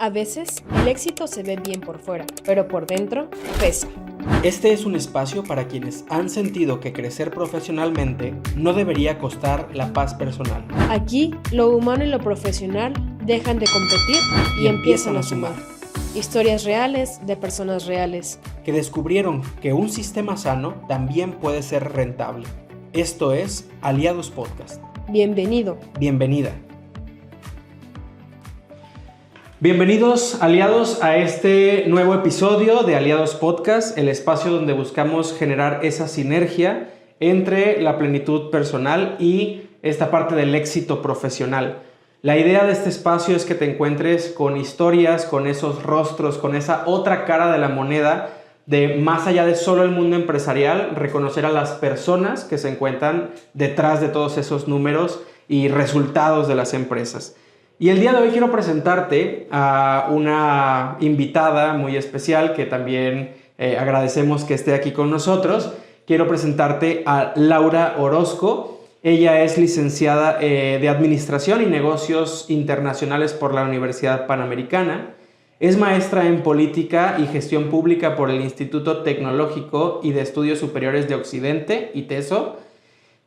A veces, el éxito se ve bien por fuera, pero por dentro pesa. Este es un espacio para quienes han sentido que crecer profesionalmente no debería costar la paz personal. Aquí, lo humano y lo profesional dejan de competir y empiezan a sumar. Historias reales de personas reales que descubrieron que un sistema sano también puede ser rentable. Esto es Aliados Podcast. Bienvenido. Bienvenida. Bienvenidos, aliados, a este nuevo episodio de Aliados Podcast, el espacio donde buscamos generar esa sinergia entre la plenitud personal y esta parte del éxito profesional. La idea de este espacio es que te encuentres con historias, con esos rostros, con esa otra cara de la moneda, de más allá de solo el mundo empresarial, reconocer a las personas que se encuentran detrás de todos esos números y resultados de las empresas. Y el día de hoy quiero presentarte a una invitada muy especial que también agradecemos que esté aquí con nosotros. Quiero presentarte a Laura Orozco. Ella es licenciada de Administración y Negocios Internacionales por la Universidad Panamericana. Es maestra en Política y Gestión Pública por el Instituto Tecnológico y de Estudios Superiores de Occidente, ITESO.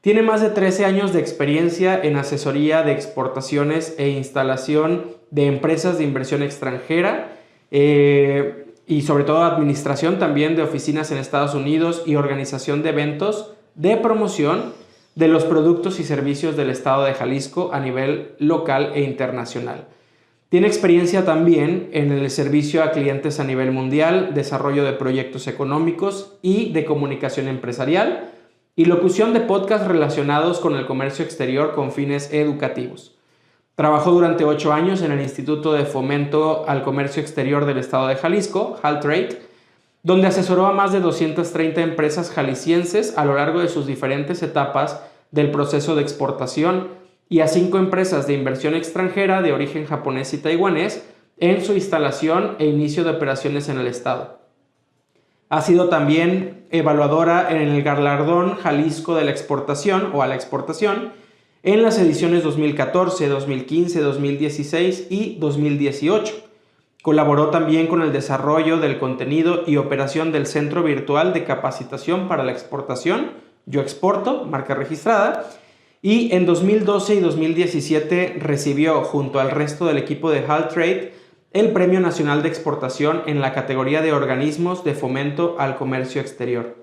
Tiene más de 13 años de experiencia en asesoría de exportaciones e instalación de empresas de inversión extranjera y sobre todo administración también de oficinas en Estados Unidos y organización de eventos de promoción de los productos y servicios del estado de Jalisco a nivel local e internacional. Tiene experiencia también en el servicio a clientes a nivel mundial, desarrollo de proyectos económicos y de comunicación empresarial, y locución de podcasts relacionados con el comercio exterior con fines educativos. Trabajó durante 8 años en el Instituto de Fomento al Comercio Exterior del Estado de Jalisco, HalTrade, donde asesoró a más de 230 empresas jaliscienses a lo largo de sus diferentes etapas del proceso de exportación y a 5 empresas de inversión extranjera de origen japonés y taiwanés en su instalación e inicio de operaciones en el estado. Ha sido también evaluadora en el Galardón Jalisco de la Exportación o a la Exportación en las ediciones 2014, 2015, 2016 y 2018. Colaboró también con el desarrollo del contenido y operación del Centro Virtual de Capacitación para la Exportación, Yo Exporto, marca registrada, y en 2012 y 2017 recibió junto al resto del equipo de HalTrade el Premio Nacional de Exportación en la categoría de organismos de fomento al comercio exterior.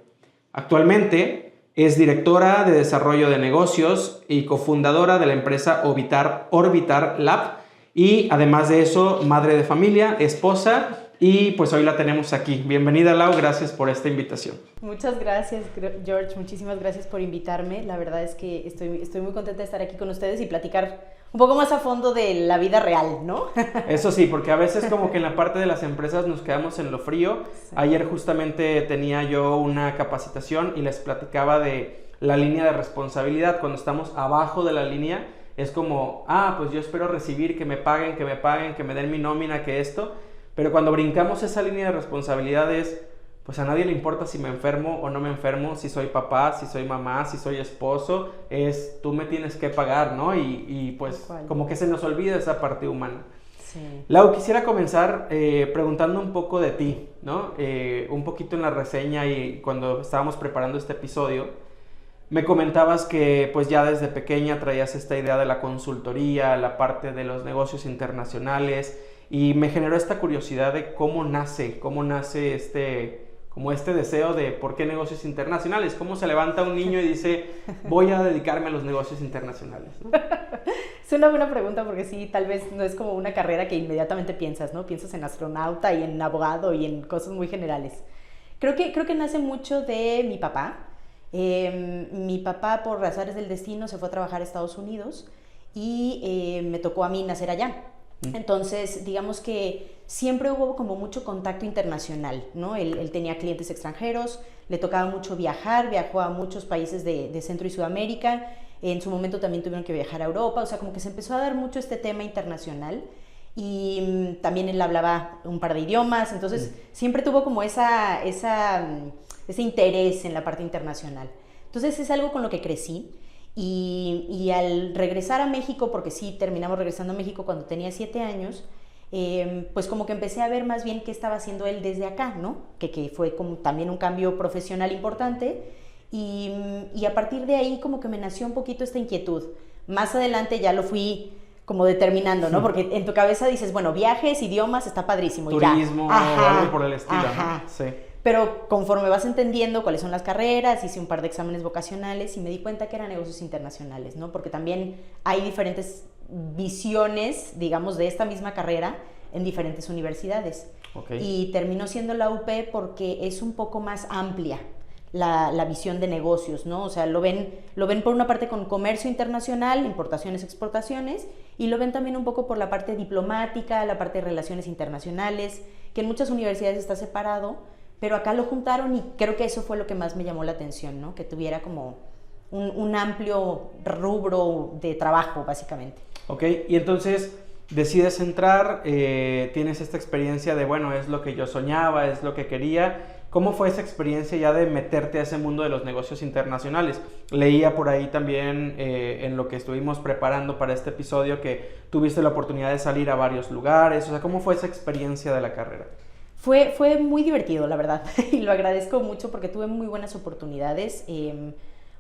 Actualmente es directora de desarrollo de negocios y cofundadora de la empresa Orbitar Lab y además de eso, madre de familia, esposa y pues hoy la tenemos aquí. Bienvenida, Lau, gracias por esta invitación. Muchas gracias, George, muchísimas gracias por invitarme. La verdad es que estoy muy contenta de estar aquí con ustedes y platicar un poco más a fondo de la vida real, ¿no? Eso sí, porque a veces como que en la parte de las empresas nos quedamos en lo frío. Sí. Ayer justamente tenía yo una capacitación y les platicaba de la línea de responsabilidad. Cuando estamos abajo de la línea es como, pues yo espero recibir, que me paguen, que me den mi nómina, que esto. Pero cuando brincamos esa línea de responsabilidades, pues a nadie le importa si me enfermo o no me enfermo, si soy papá, si soy mamá, si soy esposo, es tú me tienes que pagar, ¿no? Y pues como que se nos olvida esa parte humana. Sí. Lau, quisiera comenzar preguntando un poco de ti, ¿no? Un poquito en la reseña y cuando estábamos preparando este episodio, me comentabas que pues ya desde pequeña traías esta idea de la consultoría, la parte de los negocios internacionales, y me generó esta curiosidad de cómo nace este deseo de por qué negocios internacionales, cómo se levanta un niño y dice voy a dedicarme a los negocios internacionales, ¿no? Es una buena pregunta porque sí, tal vez no es como una carrera que inmediatamente piensas, ¿no? Piensas en astronauta y en abogado y en cosas muy generales. Creo que nace mucho de mi papá. Mi papá, por azares del destino, se fue a trabajar a Estados Unidos y me tocó a mí nacer allá. Entonces, digamos que siempre hubo como mucho contacto internacional, ¿no? Él tenía clientes extranjeros, le tocaba mucho viajar, viajó a muchos países de Centro y Sudamérica, en su momento también tuvieron que viajar a Europa, o sea, como que se empezó a dar mucho este tema internacional y también él hablaba un par de idiomas, entonces siempre tuvo como ese interés en la parte internacional. Entonces es algo con lo que crecí. Y al regresar a México, porque sí terminamos regresando a México cuando tenía 7 años, pues como que empecé a ver más bien qué estaba haciendo él desde acá, ¿no? Que fue como también un cambio profesional importante. Y a partir de ahí como que me nació un poquito esta inquietud. Más adelante ya lo fui como determinando, ¿no? Porque en tu cabeza dices, bueno, viajes, idiomas, está padrísimo. Turismo o algo por el estilo, ajá. ¿no? Sí. Pero conforme vas entendiendo cuáles son las carreras, hice un par de exámenes vocacionales y me di cuenta que eran negocios internacionales, ¿no? Porque también hay diferentes visiones, digamos, de esta misma carrera en diferentes universidades. Okay. Y terminó siendo la UP porque es un poco más amplia la visión de negocios, ¿no? O sea, lo ven por una parte con comercio internacional, importaciones, exportaciones, y lo ven también un poco por la parte diplomática, la parte de relaciones internacionales, que en muchas universidades está separado, pero acá lo juntaron y creo que eso fue lo que más me llamó la atención, ¿no? Que tuviera como un amplio rubro de trabajo, básicamente. Ok, y entonces decides entrar, tienes esta experiencia de, bueno, es lo que yo soñaba, es lo que quería. ¿Cómo fue esa experiencia ya de meterte a ese mundo de los negocios internacionales? Leía por ahí también en lo que estuvimos preparando para este episodio que tuviste la oportunidad de salir a varios lugares. O sea, ¿cómo fue esa experiencia de la carrera? Fue muy divertido, la verdad, y lo agradezco mucho porque tuve muy buenas oportunidades.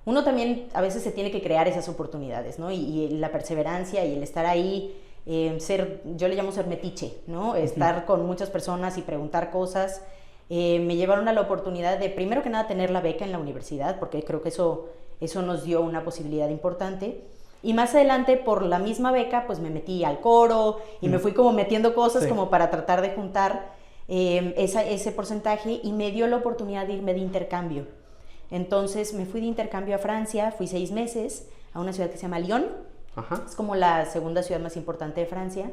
Uno también a veces se tiene que crear esas oportunidades, ¿no? Y la perseverancia y el estar ahí, yo le llamo ser metiche, ¿no? Estar con muchas personas y preguntar cosas. Me llevaron a la oportunidad de, primero que nada, tener la beca en la universidad, porque creo que eso nos dio una posibilidad importante. Y más adelante, por la misma beca, pues me metí al coro y me fui como metiendo cosas como para tratar de juntar ese porcentaje, y me dio la oportunidad de irme de intercambio. Entonces me fui de intercambio a Francia, fui 6 meses a una ciudad que se llama Lyon. Ajá. Es como la segunda ciudad más importante de Francia.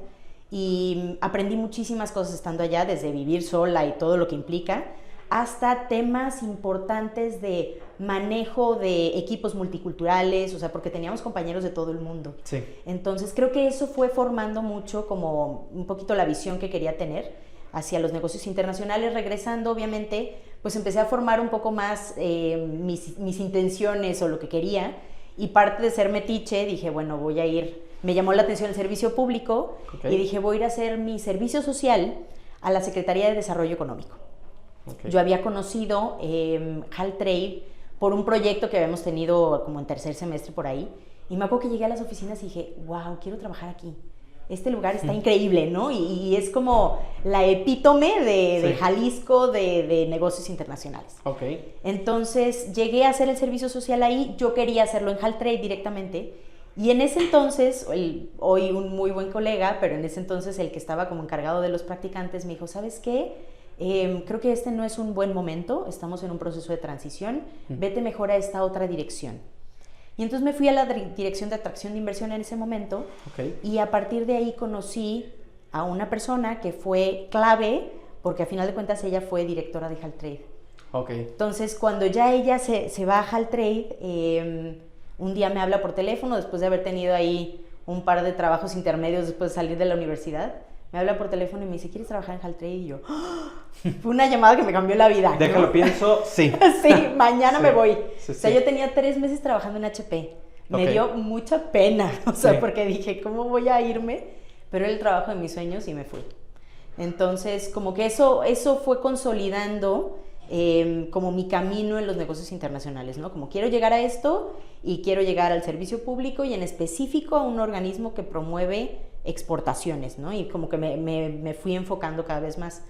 Y aprendí muchísimas cosas estando allá, desde vivir sola y todo lo que implica, hasta temas importantes de manejo de equipos multiculturales, o sea, porque teníamos compañeros de todo el mundo. Sí. Entonces creo que eso fue formando mucho como un poquito la visión que quería tener hacia los negocios internacionales. Regresando, obviamente, pues empecé a formar un poco más mis intenciones o lo que quería, y parte de ser metiche dije, bueno, voy a ir. Me llamó la atención el servicio público. Okay. Y dije, voy a ir a hacer mi servicio social a la Secretaría de Desarrollo Económico. Okay. Yo había conocido HalTrade por un proyecto que habíamos tenido como en tercer semestre por ahí, y me acuerdo que llegué a las oficinas y dije, wow, quiero trabajar aquí. Este lugar está increíble, ¿no? Y es como la epítome de Jalisco de negocios internacionales. Okay. Entonces llegué a hacer el servicio social ahí. Yo quería hacerlo en HalTrade directamente. Y en ese entonces, hoy un muy buen colega, pero en ese entonces el que estaba como encargado de los practicantes me dijo, ¿sabes qué? Creo que este no es un buen momento, estamos en un proceso de transición, vete mejor a esta otra dirección. Y entonces me fui a la dirección de atracción de inversión en ese momento. Okay. Y a partir de ahí conocí a una persona que fue clave, porque a final de cuentas ella fue directora de HalTrade. Okay. Entonces cuando ya ella se va a HalTrade, un día me habla por teléfono, después de haber tenido ahí un par de trabajos intermedios después de salir de la universidad. Me habla por teléfono y me dice, ¿quieres trabajar en HalTrade? Y yo, ¡oh! Fue una llamada que me cambió la vida. Déjalo, ¿no? pienso, sí. Sí, mañana me voy. Sí, o sea, yo tenía 3 meses trabajando en HP. Me dio mucha pena, o sea, porque dije, ¿cómo voy a irme? Pero era el trabajo de mis sueños y me fui. Entonces, como que eso fue consolidando como mi camino en los negocios internacionales, ¿no? Como quiero llegar a esto y quiero llegar al servicio público y en específico a un organismo que promueve exportaciones, ¿no? Y como que me fui enfocando cada vez más.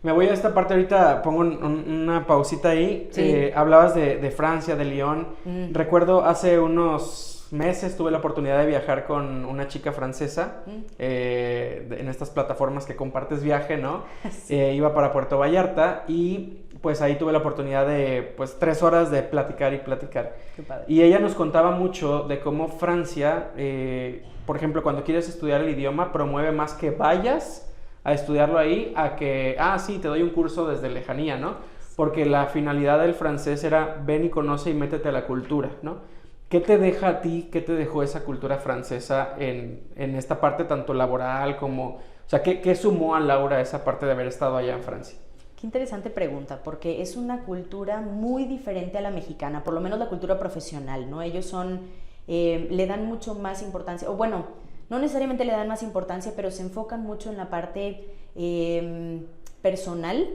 Me voy a esta parte ahorita, pongo una pausita ahí. Sí. Hablabas de Francia, de Lyon. Recuerdo hace unos meses tuve la oportunidad de viajar con una chica francesa en estas plataformas que compartes viaje, ¿no? Sí. Iba para Puerto Vallarta y pues ahí tuve la oportunidad de 3 horas de platicar y platicar. Qué padre. Y ella nos contaba mucho de cómo Francia, por ejemplo, cuando quieres estudiar el idioma, promueve más que vayas a estudiarlo ahí, a que, sí, te doy un curso desde lejanía, ¿no? Porque la finalidad del francés era ven y conoce y métete a la cultura, ¿no? ¿Qué te deja a ti, qué te dejó esa cultura francesa en esta parte tanto laboral como... O sea, ¿qué sumó a Laura esa parte de haber estado allá en Francia? Qué interesante pregunta, porque es una cultura muy diferente a la mexicana, por lo menos la cultura profesional, ¿no? Ellos le dan mucho más importancia, o bueno, no necesariamente le dan más importancia, pero se enfocan mucho en la parte personal,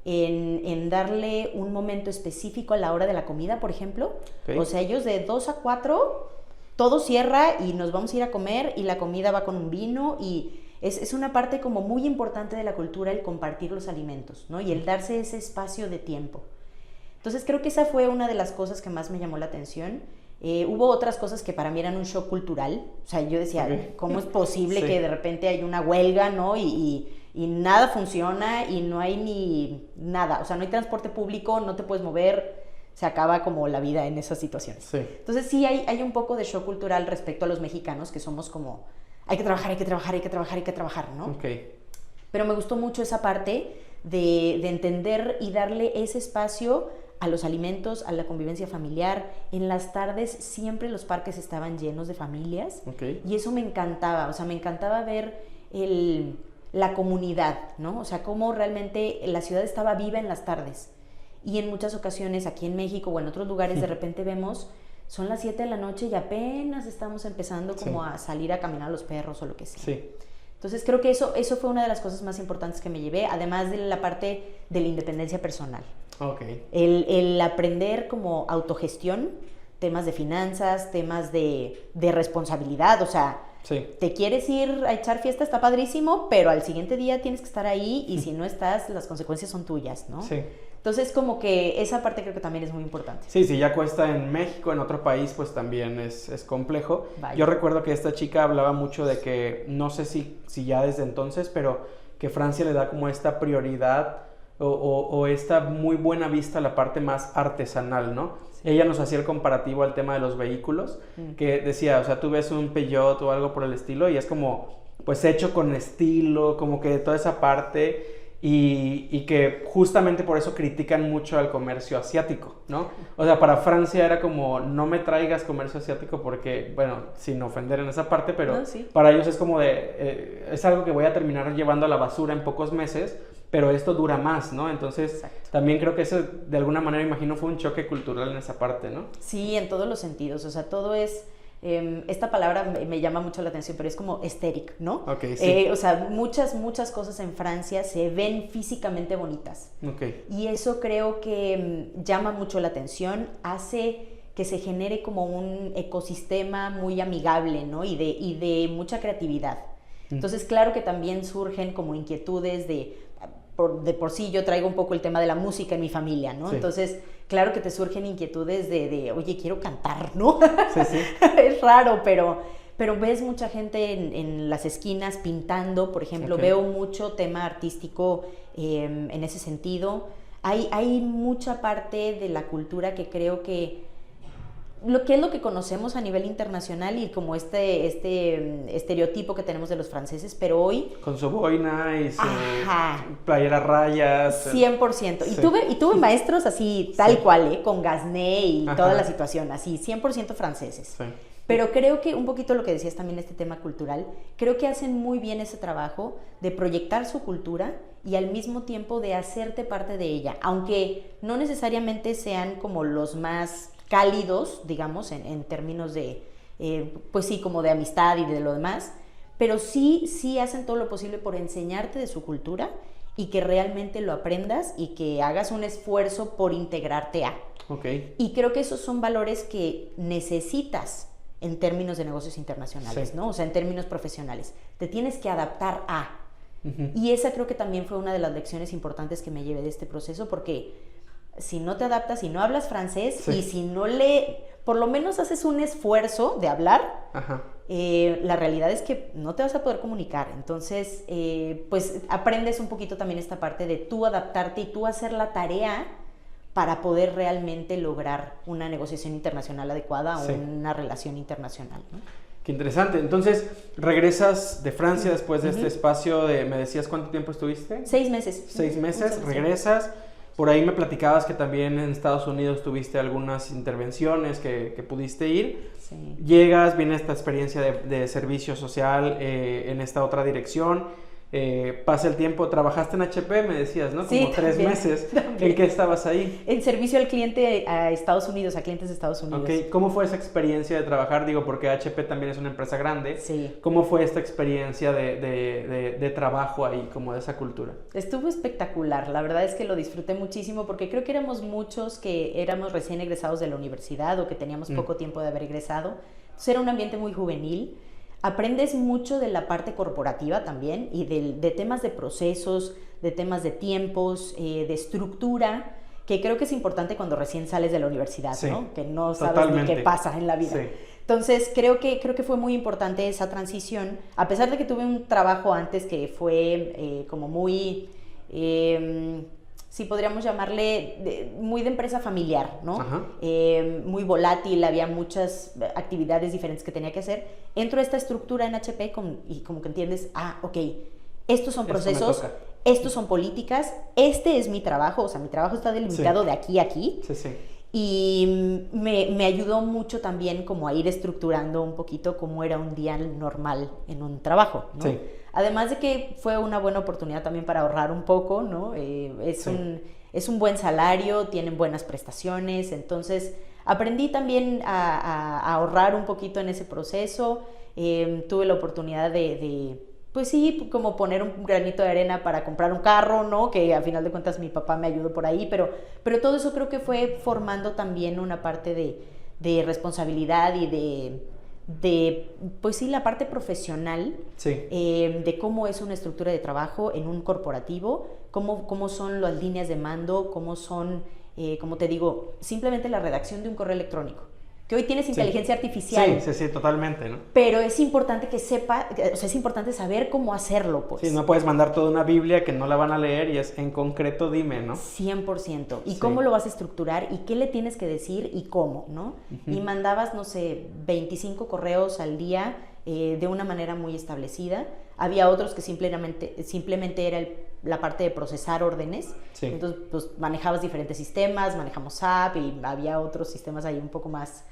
en darle un momento específico a la hora de la comida, por ejemplo. Okay. O sea, ellos de 2 a 4, todo cierra y nos vamos a ir a comer y la comida va con un vino y es una parte como muy importante de la cultura el compartir los alimentos, ¿no? Y el darse ese espacio de tiempo. Entonces creo que esa fue una de las cosas que más me llamó la atención. Hubo otras cosas que para mí eran un shock cultural. O sea, yo decía, okay, ¿cómo es posible sí. que de repente hay una huelga, ¿no? Y nada funciona y no hay ni nada. O sea, no hay transporte público, no te puedes mover, se acaba como la vida en esas situaciones. Sí. Entonces sí hay un poco de shock cultural respecto a los mexicanos, que somos como, hay que trabajar, hay que trabajar, hay que trabajar, hay que trabajar, ¿no? Okay. Pero me gustó mucho esa parte de entender y darle ese espacio a los alimentos, a la convivencia familiar. En las tardes siempre los parques estaban llenos de familias. Okay. Y eso me encantaba, o sea, me encantaba ver la comunidad, ¿no? O sea, cómo realmente la ciudad estaba viva en las tardes. Y en muchas ocasiones aquí en México o en otros lugares de repente vemos, son las 7 de la noche y apenas estamos empezando como a salir a caminar a los perros o lo que sea. Sí. Entonces creo que eso fue una de las cosas más importantes que me llevé, además de la parte de la independencia personal. Okay. El aprender como autogestión, temas de finanzas, temas de responsabilidad, o sea, sí. te quieres ir a echar fiesta, está padrísimo, pero al siguiente día tienes que estar ahí y si no estás, las consecuencias son tuyas, ¿no? Sí. Entonces como que esa parte creo que también es muy importante. Sí, si ya cuesta en México, en otro país, pues también es complejo. Vaya. Yo recuerdo que esta chica hablaba mucho de que, no sé si ya desde entonces, pero que Francia le da como esta prioridad o esta muy buena vista a la parte más artesanal, ¿no? Sí. Ella nos hacía el comparativo al tema de los vehículos, que decía, o sea, tú ves un Peugeot o algo por el estilo y es como, pues hecho con estilo, como que toda esa parte... Y que justamente por eso critican mucho al comercio asiático, ¿no? O sea, para Francia era como, no me traigas comercio asiático porque, bueno, sin ofender en esa parte, pero no, sí. Para ellos es como de, es algo que voy a terminar llevando a la basura en pocos meses, pero esto dura más, ¿no? Entonces, exacto. También creo que eso, de alguna manera, imagino, fue un choque cultural en esa parte, ¿no? Sí, en todos los sentidos, o sea, todo es... esta palabra me llama mucho la atención, pero es como aesthetic, ¿no? Okay, sí. O sea, muchas cosas en Francia se ven físicamente bonitas. Okay. Y eso creo que llama mucho la atención, hace que se genere como un ecosistema muy amigable, ¿no? Y de mucha creatividad. Entonces, claro que también surgen como inquietudes de por sí yo traigo un poco el tema de la música en mi familia, ¿no? Sí. Entonces, claro que te surgen inquietudes de oye, quiero cantar, ¿no? Sí, sí. Es raro, pero ves mucha gente en las esquinas pintando, por ejemplo, okay. Veo mucho tema artístico en ese sentido. Hay mucha parte de la cultura que creo que es lo que conocemos a nivel internacional y como este estereotipo que tenemos de los franceses, pero hoy... Con su boina y su playera rayas. 100%. Sí. Y tuve maestros así, tal cual, con Gasné y toda la situación, así, 100% franceses. Sí. Pero creo que un poquito lo que decías también, este tema cultural, creo que hacen muy bien ese trabajo de proyectar su cultura y al mismo tiempo de hacerte parte de ella, aunque no necesariamente sean como los más cálidos, digamos, en términos de, pues sí, como de amistad y de lo demás, pero sí hacen todo lo posible por enseñarte de su cultura y que realmente lo aprendas y que hagas un esfuerzo por integrarte a. Okay. Y creo que esos son valores que necesitas en términos de negocios internacionales, sí. ¿no? O sea, en términos profesionales. Te tienes que adaptar a. Uh-huh. Y esa creo que también fue una de las lecciones importantes que me llevé de este proceso, porque si no te adaptas, si no hablas francés, sí. Y si no por lo menos haces un esfuerzo de hablar, la realidad es que no te vas a poder comunicar. Entonces, pues aprendes un poquito también esta parte de tú adaptarte y tú hacer la tarea para poder realmente lograr una negociación internacional adecuada o una relación internacional, ¿no? Qué interesante. Entonces, regresas de Francia después de este espacio de, ¿me decías cuánto tiempo estuviste? 6 meses. 6 meses, regresas. Por ahí me platicabas que también en Estados Unidos tuviste algunas intervenciones que pudiste ir. Sí. Llegas, viene esta experiencia de servicio social en esta otra dirección. pasa el tiempo, trabajaste en HP, me decías, ¿no? Como Sí, 3 también, meses. también. ¿En qué estabas ahí? En servicio al cliente a Estados Unidos, a clientes de Estados Unidos. Ok, ¿cómo fue esa experiencia de trabajar? Digo, porque HP también es una empresa grande. Sí. ¿Cómo fue esta experiencia de trabajo ahí, como de esa cultura? Estuvo espectacular, la verdad es que lo disfruté muchísimo porque creo que éramos muchos que éramos recién egresados de la universidad o que teníamos poco tiempo de haber egresado. Entonces era un ambiente muy juvenil. Aprendes mucho de la parte corporativa también y de temas de procesos, de temas de tiempos, de estructura, que creo que es importante cuando recién sales de la universidad, Sí, ¿no? Que no sabes totalmente. ni qué pasa en la vida. Sí. Entonces creo que fue muy importante esa transición, a pesar de que tuve un trabajo antes que fue como muy... sí podríamos llamarle muy de empresa familiar, ¿no? Muy volátil, había muchas actividades diferentes que tenía que hacer. Entro a esta estructura en HP y como que entiendes, ok, estos son procesos, estos son políticas, este es mi trabajo, o sea, mi trabajo está delimitado de aquí a aquí. Sí, sí. Y me ayudó mucho también como a ir estructurando un poquito cómo era un día normal en un trabajo, ¿no? Sí. Además de que fue una buena oportunidad también para ahorrar un poco, ¿no? Es un buen salario, tienen buenas prestaciones, entonces aprendí también a ahorrar un poquito en ese proceso. Tuve la oportunidad pues sí, como poner un granito de arena para comprar un carro, ¿no? Que a final de cuentas mi papá me ayudó por ahí, pero todo eso creo que fue formando también una parte de responsabilidad y pues sí, la parte profesional, Sí. de cómo es una estructura de trabajo en un corporativo, cómo son las líneas de mando, cómo son, como te digo, simplemente la redacción de un correo electrónico. Que hoy tienes inteligencia artificial. Sí, totalmente, ¿no? Pero es importante que sepa, o sea, es importante saber cómo hacerlo, pues. Sí, no puedes mandar toda una Biblia que no la van a leer y es en concreto dime, ¿no? 100%. ¿Y Sí. cómo lo vas a estructurar? ¿Y qué le tienes que decir? ¿Y cómo? ¿No? Y mandabas, no sé, 25 correos al día de una manera muy establecida. Había otros que simplemente era la parte de procesar órdenes. Sí. Entonces, pues manejabas diferentes sistemas, manejamos SAP y había otros sistemas ahí un poco más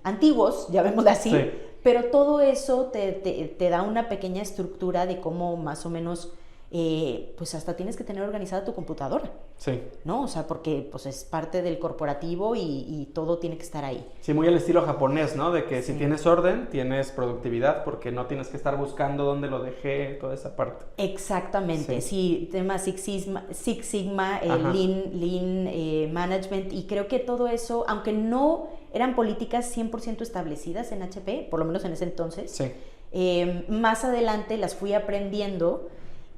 antiguos, llamémoslo así, Sí. pero todo eso te da una pequeña estructura de cómo más o menos, pues hasta tienes que tener organizada tu computadora, Sí. ¿no? O sea, porque pues es parte del corporativo y todo tiene que estar ahí. Sí, muy al estilo japonés, ¿no? De que si Sí. tienes orden, tienes productividad porque no tienes que estar buscando dónde lo dejé, toda esa parte. Exactamente, sí, tema Six Sigma, Ajá. Lean Management, y creo que todo eso, aunque no eran políticas 100% establecidas en HP, por lo menos en ese entonces, Sí. más adelante las fui aprendiendo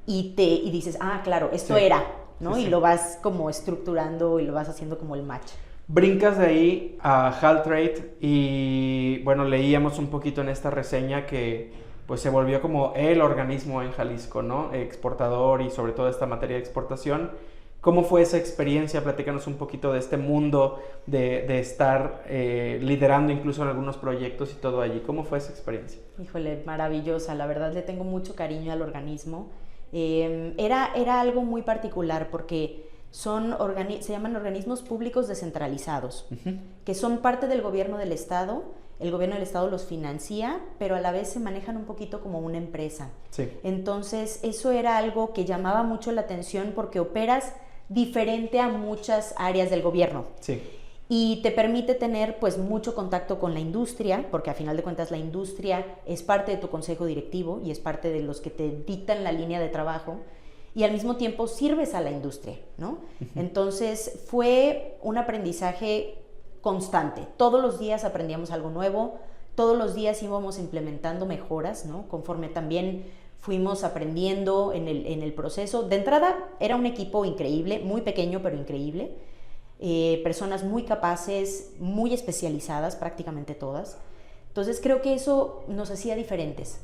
y dices, claro, esto Sí. era, ¿no? Sí, Y sí. lo vas como estructurando y lo vas haciendo como el match. Brincas de ahí a Haltrade y bueno, leíamos un poquito en esta reseña que pues se volvió como el organismo en Jalisco, ¿no? Exportador y sobre todo esta materia de exportación. ¿Cómo fue esa experiencia? Platícanos un poquito de este mundo de estar liderando incluso en algunos proyectos y todo allí. ¿Cómo fue esa experiencia? Híjole, maravillosa, la verdad le tengo mucho cariño al organismo. Era algo muy particular porque se llaman organismos públicos descentralizados, que son parte del gobierno del estado. El gobierno del estado los financia, pero a la vez se manejan un poquito como una empresa. Sí. Entonces, eso era algo que llamaba mucho la atención porque operas diferente a muchas áreas del gobierno. Sí. Y te permite tener pues mucho contacto con la industria, porque a final de cuentas la industria es parte de tu consejo directivo y es parte de los que te dictan la línea de trabajo, y al mismo tiempo sirves a la industria, ¿no? Entonces fue un aprendizaje constante. Todos los días aprendíamos algo nuevo, todos los días íbamos implementando mejoras, ¿no? Conforme también fuimos aprendiendo en el proceso. De entrada era un equipo increíble, muy pequeño pero increíble. Personas muy capaces, muy especializadas, prácticamente todas. Entonces creo que eso nos hacía diferentes.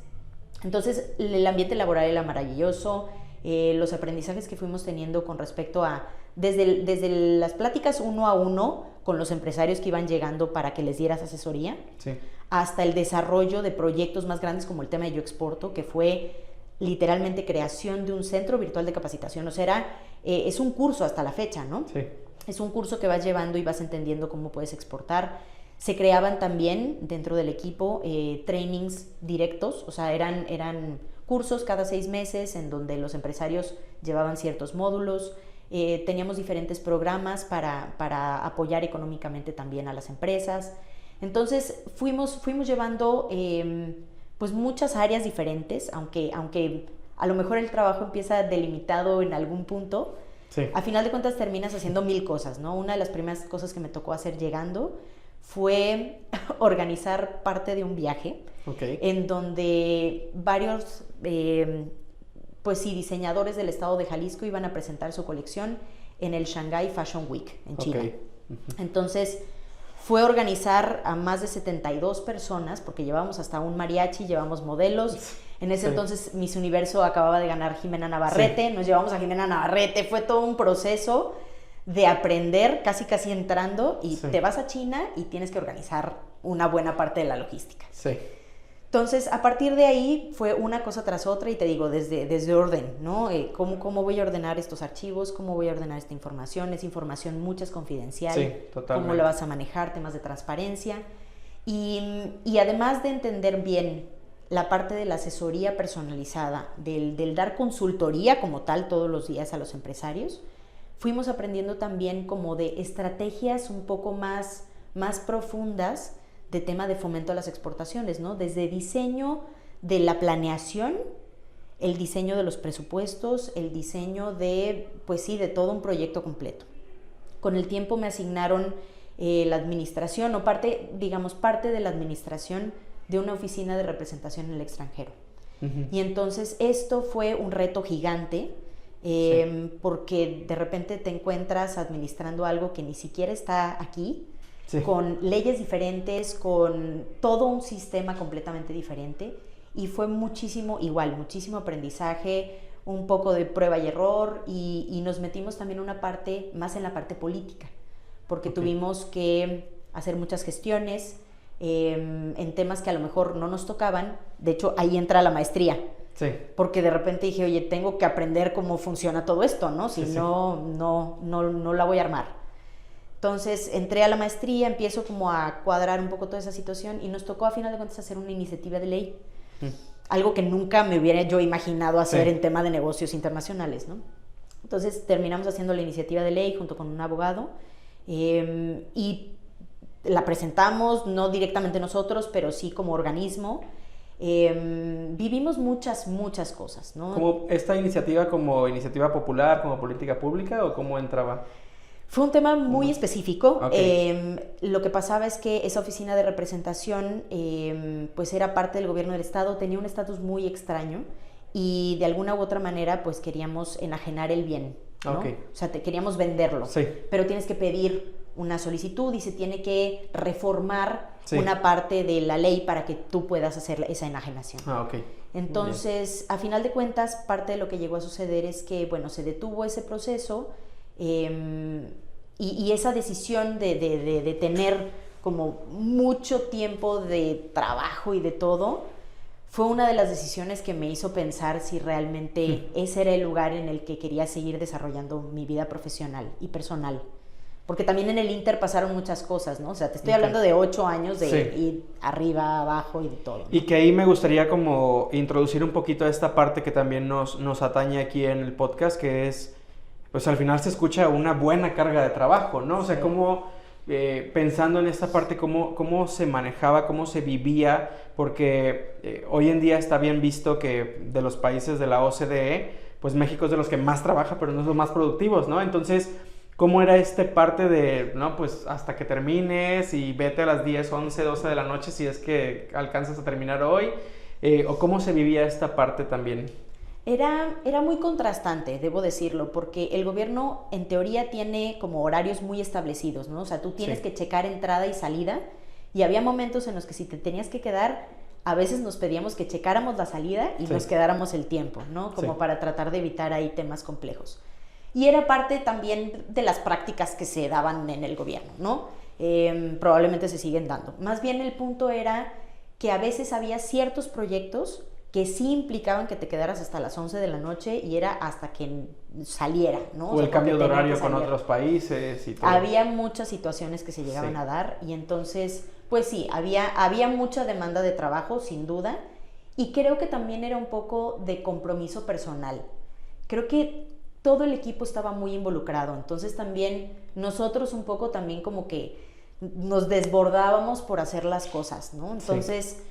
Entonces el ambiente laboral era maravilloso, los aprendizajes que fuimos teniendo con respecto a, desde las pláticas 1 a 1 con los empresarios que iban llegando para que les dieras asesoría, Sí. hasta el desarrollo de proyectos más grandes como el tema de Yo Exporto, que fue literalmente creación de un centro virtual de capacitación. O sea, es un curso hasta la fecha, ¿no? Sí. Es un curso que vas llevando y vas entendiendo cómo puedes exportar. Se creaban también dentro del equipo trainings directos, o sea, eran cursos cada 6 meses en donde los empresarios llevaban ciertos módulos. Teníamos diferentes programas para apoyar económicamente también a las empresas. Entonces fuimos llevando pues muchas áreas diferentes, aunque a lo mejor el trabajo empieza delimitado en algún punto. Sí. A final de cuentas terminas haciendo 1000 cosas, ¿no? Una de las primeras cosas que me tocó hacer llegando fue organizar parte de un viaje, Okay. en donde varios pues sí, diseñadores del estado de Jalisco iban a presentar su colección en el Shanghai Fashion Week en China. Okay. Entonces fue organizar a más de 72 personas, porque llevábamos hasta un mariachi, llevamos modelos. En ese entonces Miss Universo acababa de ganar Jimena Navarrete, nos llevamos a Jimena Navarrete, fue todo un proceso de aprender casi entrando, y te vas a China y tienes que organizar una buena parte de la logística. Sí. Entonces, a partir de ahí fue una cosa tras otra, y te digo, desde orden, ¿no? ¿Cómo voy a ordenar estos archivos? ¿Cómo voy a ordenar esta información? Es información mucha, es confidencial. Sí, totalmente. ¿Cómo la vas a manejar? Temas de transparencia. Y además de entender bien la parte de la asesoría personalizada, del dar consultoría como tal todos los días a los empresarios, fuimos aprendiendo también como de estrategias un poco más profundas de tema de fomento a las exportaciones, ¿no? Desde diseño de la planeación, el diseño de los presupuestos, el diseño de, pues sí, de todo un proyecto completo. Con el tiempo me asignaron la administración, o parte de la administración de una oficina de representación en el extranjero. Uh-huh. Y entonces esto fue un reto gigante, porque de repente te encuentras administrando algo que ni siquiera está aquí, con leyes diferentes, con todo un sistema completamente diferente, y fue muchísimo aprendizaje, un poco de prueba y error, y nos metimos también más en la parte política, porque tuvimos que hacer muchas gestiones en temas que a lo mejor no nos tocaban. De hecho, ahí entra la maestría. Sí. Porque de repente dije, oye, tengo que aprender cómo funciona todo esto, ¿no? Si no la voy a armar. Entonces entré a la maestría, empiezo como a cuadrar un poco toda esa situación, y nos tocó a final de cuentas hacer una iniciativa de ley. Algo que nunca me hubiera yo imaginado hacer en tema de negocios internacionales, ¿no? Entonces terminamos haciendo la iniciativa de ley junto con un abogado, y la presentamos, no directamente nosotros, pero sí como organismo. Vivimos muchas cosas, ¿no? ¿Como esta iniciativa como iniciativa popular, como política pública, o cómo entraba? Fue un tema muy específico. Lo que pasaba es que esa oficina de representación pues era parte del gobierno del estado, tenía un estatus muy extraño, y de alguna u otra manera pues queríamos enajenar el bien, ¿no? O sea, queríamos venderlo, pero tienes que pedir una solicitud y se tiene que reformar una parte de la ley para que tú puedas hacer esa enajenación. Entonces, a final de cuentas, parte de lo que llegó a suceder es que, bueno, se detuvo ese proceso, y esa decisión de tener como mucho tiempo de trabajo y de todo, fue una de las decisiones que me hizo pensar si realmente ese era el lugar en el que quería seguir desarrollando mi vida profesional y personal. Porque también en el Inter pasaron muchas cosas, ¿no? O sea, te estoy hablando de 8 años de ir arriba, abajo y de todo, ¿no? Y que ahí me gustaría como introducir un poquito esta parte que también nos atañe aquí en el podcast, que es, pues al final se escucha una buena carga de trabajo, ¿no? O sea, cómo, pensando en esta parte, cómo se manejaba, cómo se vivía, porque hoy en día está bien visto que de los países de la OCDE, pues México es de los que más trabaja, pero no es los más productivos, ¿no? Entonces, ¿cómo era parte de, no, pues hasta que termines y vete a las 10, 11, 12 de la noche si es que alcanzas a terminar hoy? ¿O cómo se vivía esta parte también? Era muy contrastante, debo decirlo, porque el gobierno en teoría tiene como horarios muy establecidos, ¿no? O sea, tú tienes que checar entrada y salida, y había momentos en los que si te tenías que quedar, a veces nos pedíamos que checáramos la salida y nos quedáramos el tiempo, ¿no? Como para tratar de evitar ahí temas complejos. Y era parte también de las prácticas que se daban en el gobierno, ¿no? Probablemente se siguen dando. Más bien el punto era que a veces había ciertos proyectos que sí implicaban que te quedaras hasta las 11 de la noche y era hasta que saliera, ¿no? O el cambio de horario con otros países y todo. Había muchas situaciones que se llegaban a dar y entonces, pues sí, había mucha demanda de trabajo, sin duda, y creo que también era un poco de compromiso personal. Creo que todo el equipo estaba muy involucrado, entonces también nosotros un poco también como que nos desbordábamos por hacer las cosas, ¿no? Entonces,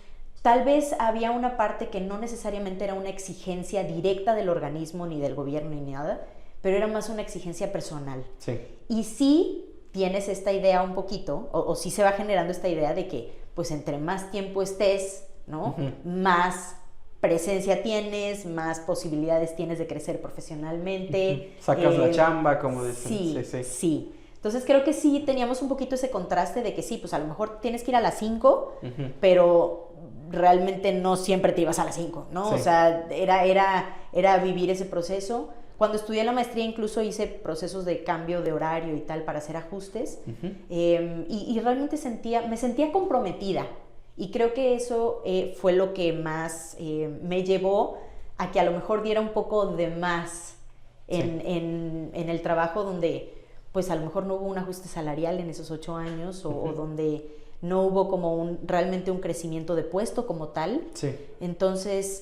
tal vez había una parte que no necesariamente era una exigencia directa del organismo ni del gobierno ni nada, pero era más una exigencia personal. Sí. Y sí tienes esta idea un poquito, o sí se va generando esta idea de que pues entre más tiempo estés, ¿no? Más presencia tienes, más posibilidades tienes de crecer profesionalmente. Sacas la chamba, como dicen. Sí. Entonces creo que sí teníamos un poquito ese contraste de que sí, pues a lo mejor tienes que ir a las 5, pero realmente no siempre te ibas a las 5, ¿no? Sí. O sea, era vivir ese proceso. Cuando estudié la maestría incluso hice procesos de cambio de horario y tal para hacer ajustes. Y realmente me sentía comprometida. Y creo que eso fue lo que más me llevó a que a lo mejor diera un poco de más en el trabajo, donde pues a lo mejor no hubo un ajuste salarial en esos 8 años o donde no hubo como realmente un crecimiento de puesto como tal. Sí. Entonces,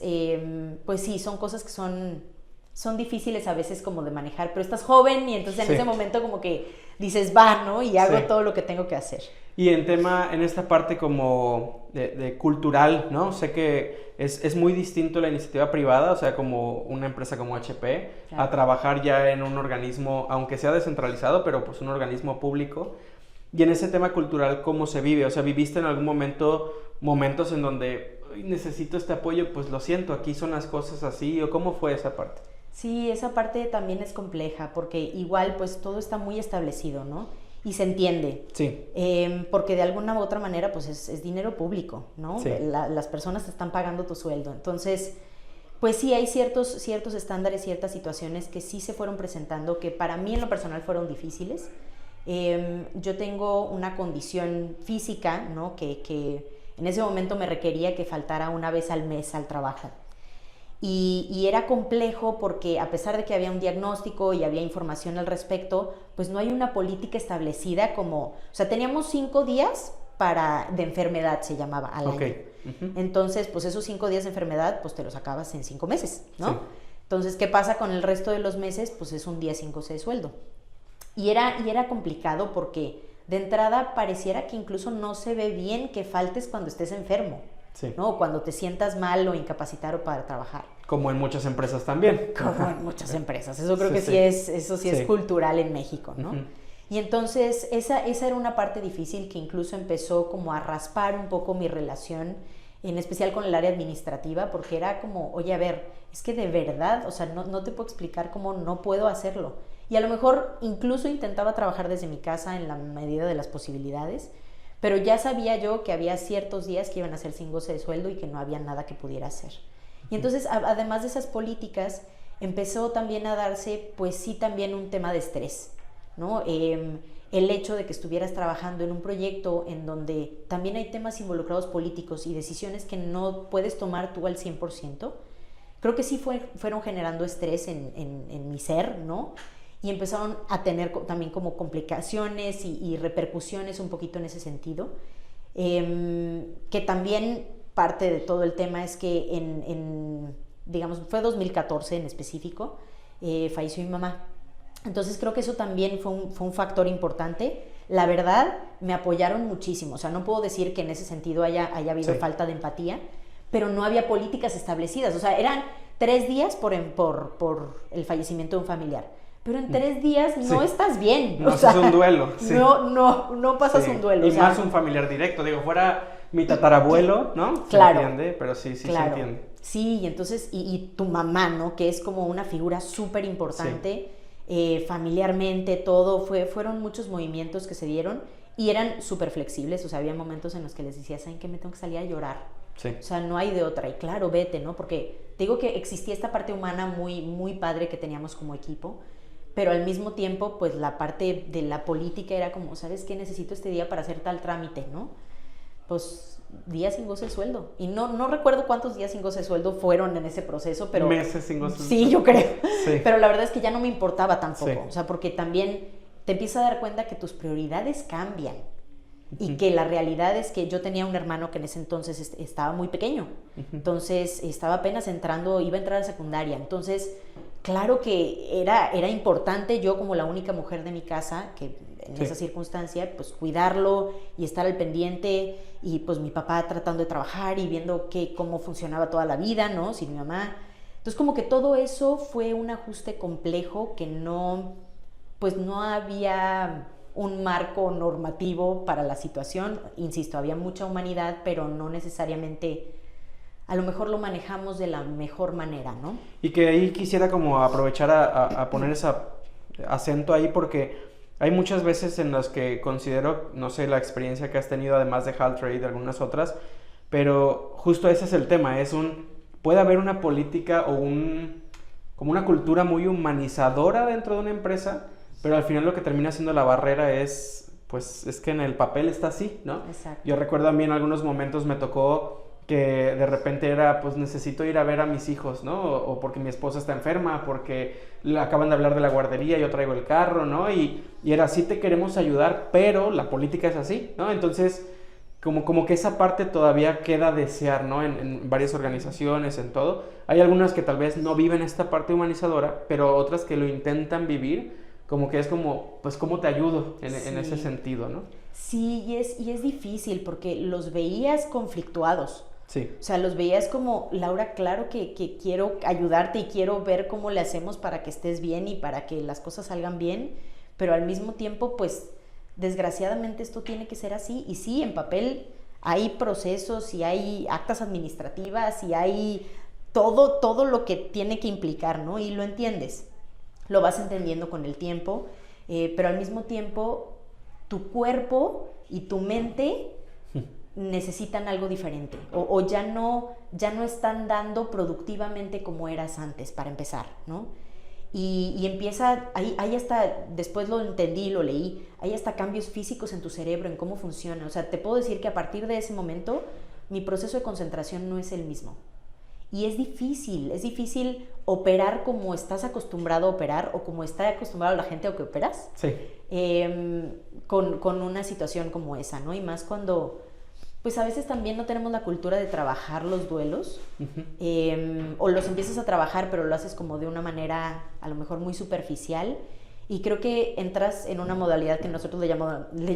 pues sí, son cosas que son difíciles a veces como de manejar, pero estás joven y entonces en ese momento como que dices, va, ¿no? Y hago todo lo que tengo que hacer. Y en esta parte como de cultural, ¿no? Sé que es muy distinto la iniciativa privada, o sea, como una empresa como HP, a trabajar ya en un organismo, aunque sea descentralizado, pero pues un organismo público. Y en ese tema cultural, ¿cómo se vive? O sea, ¿viviste en algún momento momentos en donde necesito este apoyo? Pues lo siento, aquí son las cosas así, ¿o cómo fue esa parte? Sí, esa parte también es compleja, porque igual pues todo está muy establecido, ¿no? Y se entiende. Sí. Porque de alguna u otra manera pues es dinero público, ¿no? Sí. Las personas te están pagando tu sueldo. Entonces, pues sí, hay ciertos estándares, ciertas situaciones que sí se fueron presentando, que para mí en lo personal fueron difíciles. Yo tengo una condición física, ¿no? que en ese momento me requería que faltara una vez al mes al trabajo. Y era complejo porque a pesar de que había un diagnóstico y había información al respecto, pues no hay una política establecida como... O sea, teníamos 5 días de enfermedad, se llamaba, al año. Entonces, pues esos 5 días de enfermedad, pues te los acabas en 5 meses, ¿no? Sí. Entonces, ¿qué pasa con el resto de los meses? Pues es un día 5 de sueldo. Y era complicado porque de entrada pareciera que incluso no se ve bien que faltes cuando estés enfermo. Sí. ¿No? Cuando te sientas mal o incapacitado para trabajar. Como en muchas empresas también. Como en muchas empresas. Eso creo que sí es cultural en México, ¿no? Y entonces esa era una parte difícil que incluso empezó como a raspar un poco mi relación, en especial con el área administrativa, porque era como, oye, a ver, es que de verdad, o sea, no te puedo explicar cómo no puedo hacerlo. Y a lo mejor incluso intentaba trabajar desde mi casa en la medida de las posibilidades, pero ya sabía yo que había ciertos días que iban a ser sin goce de sueldo y que no había nada que pudiera hacer. Y entonces, además de esas políticas, empezó también a darse, pues sí, también un tema de estrés, ¿no? El hecho de que estuvieras trabajando en un proyecto en donde también hay temas involucrados políticos y decisiones que no puedes tomar tú al 100%, creo que sí fueron generando estrés en mi ser, ¿no? Y empezaron a tener también como complicaciones y repercusiones un poquito en ese sentido. Que también parte de todo el tema es que digamos, fue 2014 en específico, falleció mi mamá. Entonces creo que eso también fue un factor importante. La verdad, me apoyaron muchísimo. O sea, no puedo decir que en ese sentido haya habido falta de empatía, pero no había políticas establecidas. O sea, eran 3 días por el fallecimiento de un familiar. Pero en 3 días no estás bien. No haces un duelo. Sí. No pasas un duelo. Y más un familiar directo. Digo, fuera mi tatarabuelo, ¿no? Claro. Se entiende, pero sí claro. Se entiende. Sí, y entonces, y tu mamá, ¿no? Que es como una figura súper importante, familiarmente, todo. Fueron muchos movimientos que se dieron y eran súper flexibles. O sea, había momentos en los que les decía, ¿saben qué? Me tengo que salir a llorar. Sí. O sea, no hay de otra. Y claro, vete, ¿no? Porque te digo que existía esta parte humana muy, muy padre que teníamos como equipo. Pero al mismo tiempo, pues la parte de la política era como, ¿sabes qué? Necesito este día para hacer tal trámite, ¿no? pues días sin goce de sueldo. Y no recuerdo cuántos días sin goce de sueldo fueron en ese proceso, pero... Meses sin goce de Sí, sueldo. yo creo. Sí. Pero la verdad es que ya no me importaba tampoco. Sí. O sea, porque también te empiezas a dar cuenta que tus prioridades cambian. Y que la realidad es que yo tenía un hermano que en ese entonces estaba muy pequeño. Entonces estaba apenas entrando, iba a entrar a secundaria. Entonces, claro que era importante yo como la única mujer de mi casa, que en esa circunstancia, pues cuidarlo y estar al pendiente. Y pues mi papá tratando de trabajar y viendo cómo funcionaba toda la vida, ¿no? Sin mi mamá. Entonces como que todo eso fue un ajuste complejo que no había un marco normativo para la situación. Insisto, había mucha humanidad, pero no necesariamente, a lo mejor lo manejamos de la mejor manera, ¿no? Y que ahí quisiera como aprovechar a poner ese acento ahí, porque hay muchas veces en las que considero, no sé, la experiencia que has tenido, además de Haltrade y de algunas otras, pero justo ese es el tema, puede haber una política o como una cultura muy humanizadora dentro de una empresa, pero al final lo que termina siendo la barrera es que en el papel está así, ¿no? Exacto. Yo recuerdo a mí en algunos momentos me tocó que de repente era, pues necesito ir a ver a mis hijos, ¿no? O porque mi esposa está enferma, porque acaban de hablar de la guardería, yo traigo el carro, ¿no? Y era, sí te queremos ayudar, pero la política es así, ¿no? Entonces, como que esa parte todavía queda a desear, ¿no? En varias organizaciones, en todo. Hay algunas que tal vez no viven esta parte humanizadora, pero otras que lo intentan vivir, como que es como, pues, ¿cómo te ayudo en ese sentido, ¿no? Sí, y es difícil porque los veías conflictuados. Sí. O sea, los veías como, Laura, claro que quiero ayudarte y quiero ver cómo le hacemos para que estés bien y para que las cosas salgan bien, pero al mismo tiempo, pues, desgraciadamente esto tiene que ser así. Y sí, en papel hay procesos y hay actas administrativas y hay todo lo que tiene que implicar, ¿no? Y lo entiendes, lo vas entendiendo con el tiempo, pero al mismo tiempo tu cuerpo y tu mente necesitan algo diferente o ya no están dando productivamente como eras antes, para empezar, ¿no? Y empieza, ahí hasta, después lo entendí, lo leí, hay hasta cambios físicos en tu cerebro, en cómo funciona. O sea, te puedo decir que a partir de ese momento mi proceso de concentración no es el mismo. Y es difícil operar como estás acostumbrado a operar o como está acostumbrado la gente a que operas. Sí. Con una situación como esa, ¿no? Y más cuando, pues a veces también no tenemos la cultura de trabajar los duelos, o los empiezas a trabajar pero lo haces como de una manera a lo mejor muy superficial, y creo que entras en una modalidad que nosotros le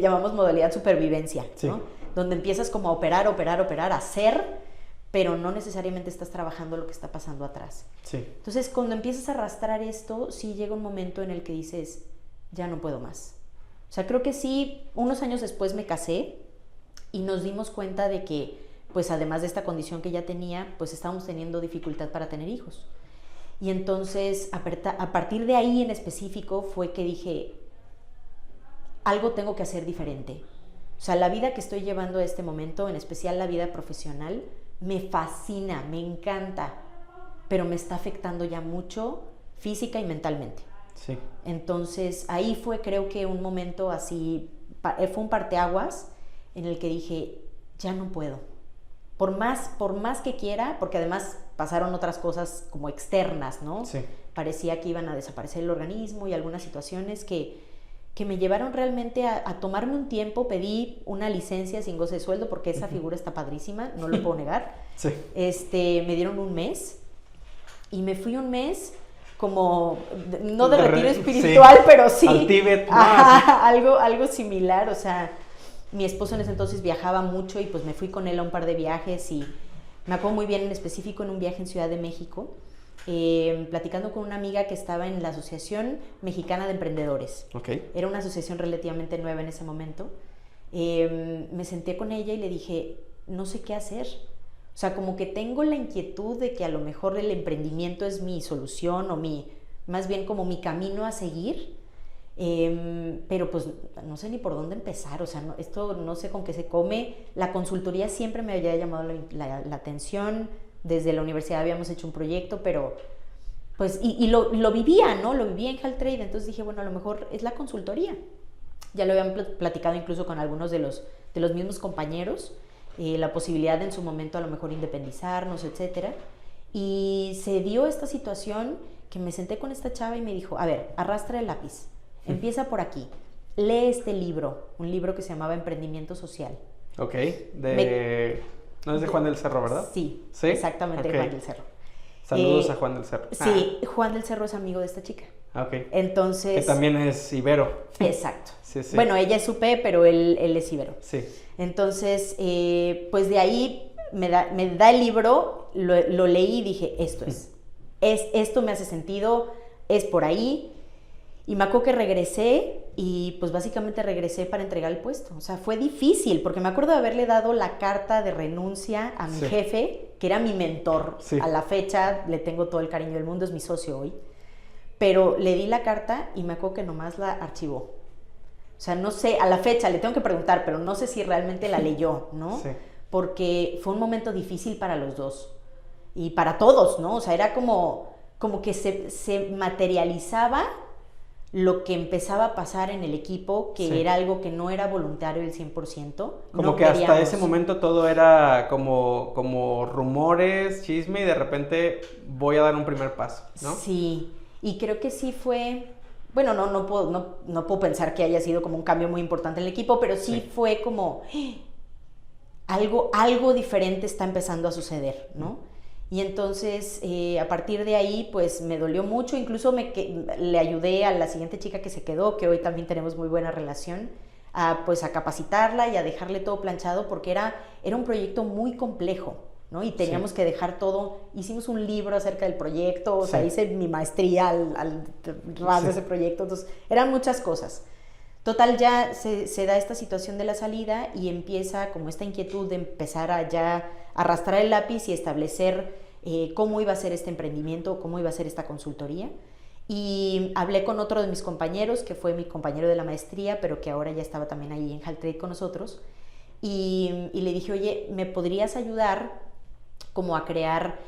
llamamos modalidad supervivencia, sí, ¿no? Donde empiezas como a operar, a hacer, pero no necesariamente estás trabajando lo que está pasando atrás. Sí. Entonces, cuando empiezas a arrastrar esto, sí llega un momento en el que dices, ya no puedo más. O sea, creo que sí, unos años después me casé y nos dimos cuenta de que, pues además de esta condición que ya tenía, pues estábamos teniendo dificultad para tener hijos. Y entonces, a partir de ahí en específico, fue que dije, algo tengo que hacer diferente. O sea, la vida que estoy llevando a este momento, en especial la vida profesional, me fascina, me encanta, pero me está afectando ya mucho física y mentalmente. Sí. Entonces, ahí fue, creo que un momento así, fue un parteaguas en el que dije, ya no puedo. Por más que quiera, porque además pasaron otras cosas como externas, ¿no? Sí. Parecía que iban a desaparecer el organismo y algunas situaciones que me llevaron realmente a tomarme un tiempo. Pedí una licencia sin goce de sueldo porque esa figura está padrísima, no lo puedo negar. Sí. Me dieron un mes y me fui un mes como, no de retiro espiritual, sí, pero sí. Al Tíbet. Algo similar, o sea, mi esposo en ese entonces viajaba mucho y pues me fui con él a un par de viajes y me acuerdo muy bien en específico en un viaje en Ciudad de México, platicando con una amiga que estaba en la Asociación Mexicana de Emprendedores. Okay. Era una asociación relativamente nueva en ese momento. Me senté con ella y le dije, no sé qué hacer. O sea, como que tengo la inquietud de que a lo mejor el emprendimiento es mi solución o más bien como mi camino a seguir, pero pues no sé ni por dónde empezar. O sea, esto no sé con qué se come. La consultoría siempre me había llamado la atención. Desde la universidad habíamos hecho un proyecto, pero pues, y lo vivía, ¿no? Lo vivía en Haltrade, entonces dije, bueno, a lo mejor es la consultoría. Ya lo habían platicado incluso con algunos de los mismos compañeros, la posibilidad de en su momento a lo mejor independizarnos, etcétera. Y se dio esta situación que me senté con esta chava y me dijo, a ver, arrastra el lápiz, empieza por aquí, lee este libro, un libro que se llamaba Emprendimiento Social. Ok, no es de Juan del Cerro, ¿verdad? Sí, ¿Sí? Exactamente, Okay. Juan del Cerro. Saludos a Juan del Cerro. Sí, Juan del Cerro es amigo de esta chica. Ok. Entonces... Que también es ibero. Exacto. Sí. Bueno, ella es UP, pero él es ibero. Sí. Entonces, pues de ahí me da el libro, lo leí y dije, esto es. Esto me hace sentido, es por ahí. Y me acuerdo que regresé y pues básicamente regresé para entregar el puesto. O sea, fue difícil porque me acuerdo de haberle dado la carta de renuncia a mi jefe, que era mi mentor. Sí. A la fecha le tengo todo el cariño del mundo, es mi socio hoy. Pero le di la carta y me acuerdo que nomás la archivó. O sea, no sé, a la fecha le tengo que preguntar, pero no sé si realmente la leyó, ¿no? Sí. Porque fue un momento difícil para los dos. Y para todos, ¿no? O sea, era como que se materializaba lo que empezaba a pasar en el equipo, que era algo que no era voluntario el 100%. Como no que queríamos. hasta ese momento todo era como rumores, chisme, y de repente voy a dar un primer paso, ¿no? Sí, y creo que sí fue... Bueno, no puedo pensar que haya sido como un cambio muy importante en el equipo, pero sí fue como... Algo diferente está empezando a suceder, ¿no? Y entonces, a partir de ahí, pues me dolió mucho. Incluso le ayudé a la siguiente chica que se quedó, que hoy también tenemos muy buena relación, pues a capacitarla y a dejarle todo planchado, porque era un proyecto muy complejo, ¿no? Y teníamos que dejar todo. Hicimos un libro acerca del proyecto, o sea, hice mi maestría al ras de ese proyecto. Entonces, eran muchas cosas. Total, ya se da esta situación de la salida y empieza como esta inquietud de empezar a ya arrastrar el lápiz y establecer cómo iba a ser este emprendimiento, cómo iba a ser esta consultoría. Y hablé con otro de mis compañeros, que fue mi compañero de la maestría, pero que ahora ya estaba también ahí en Haltrade con nosotros. Y le dije, oye, ¿me podrías ayudar como a crear,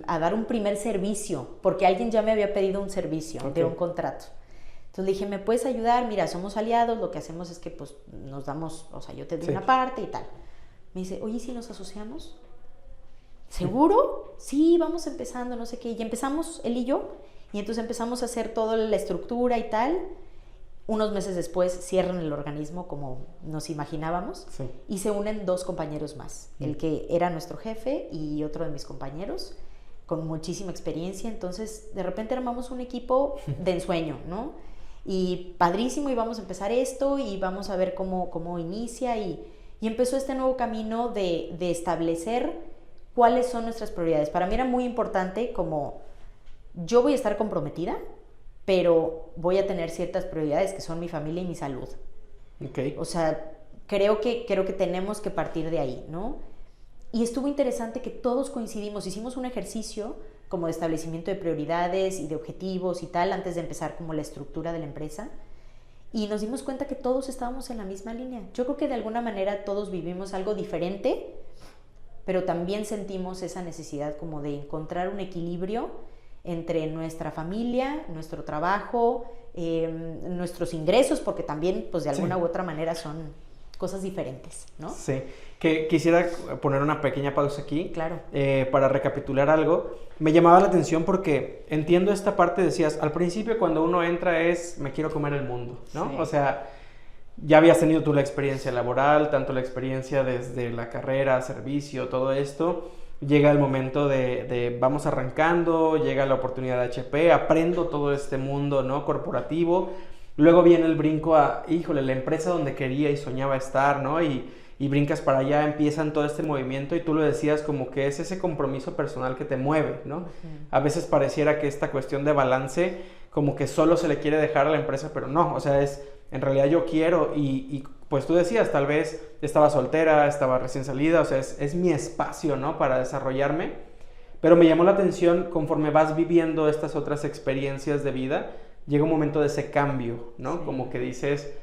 a dar un primer servicio? Porque alguien ya me había pedido un servicio de un contrato. Entonces le dije, ¿me puedes ayudar? Mira, somos aliados, lo que hacemos es que pues nos damos, o sea, yo te doy una parte y tal. Me dice, oye, ¿si nos asociamos? ¿Seguro? Sí, vamos empezando, no sé qué. Y empezamos él y yo, y entonces empezamos a hacer toda la estructura y tal. Unos meses después cierran el organismo como nos imaginábamos, y se unen 2 compañeros más. El que era nuestro jefe y otro de mis compañeros, con muchísima experiencia. Entonces, de repente armamos un equipo de ensueño, ¿no? Y padrísimo, y vamos a empezar esto, y vamos a ver cómo inicia, y empezó este nuevo camino de establecer cuáles son nuestras prioridades. Para mí era muy importante como, yo voy a estar comprometida, pero voy a tener ciertas prioridades que son mi familia y mi salud. Okay. O sea, creo que tenemos que partir de ahí, ¿no? Y estuvo interesante que todos coincidimos, hicimos un ejercicio como de establecimiento de prioridades y de objetivos y tal, antes de empezar como la estructura de la empresa, y nos dimos cuenta que todos estábamos en la misma línea. Yo creo que de alguna manera todos vivimos algo diferente, pero también sentimos esa necesidad como de encontrar un equilibrio entre nuestra familia, nuestro trabajo, nuestros ingresos, porque también pues de alguna u otra manera son cosas diferentes, ¿no? Sí, que quisiera poner una pequeña pausa aquí. Claro. Para recapitular algo. Me llamaba la atención porque entiendo esta parte, decías, al principio cuando uno entra es, me quiero comer el mundo, ¿no? Sí. O sea, ya habías tenido tú la experiencia laboral, tanto la experiencia desde la carrera, servicio, todo esto. Llega el momento de vamos arrancando, llega la oportunidad de HP, aprendo todo este mundo, ¿no? Corporativo. Luego viene el brinco a, híjole, la empresa donde quería y soñaba estar, ¿no? Y brincas para allá, empiezan todo este movimiento, y tú lo decías como que es ese compromiso personal que te mueve, ¿no? Uh-huh. A veces pareciera que esta cuestión de balance como que solo se le quiere dejar a la empresa, pero no, o sea, en realidad yo quiero, y pues tú decías, tal vez estaba soltera, estaba recién salida, o sea, es mi espacio, ¿no? Para desarrollarme, pero me llamó la atención conforme vas viviendo estas otras experiencias de vida, llega un momento de ese cambio, ¿no? Sí. Como que dices,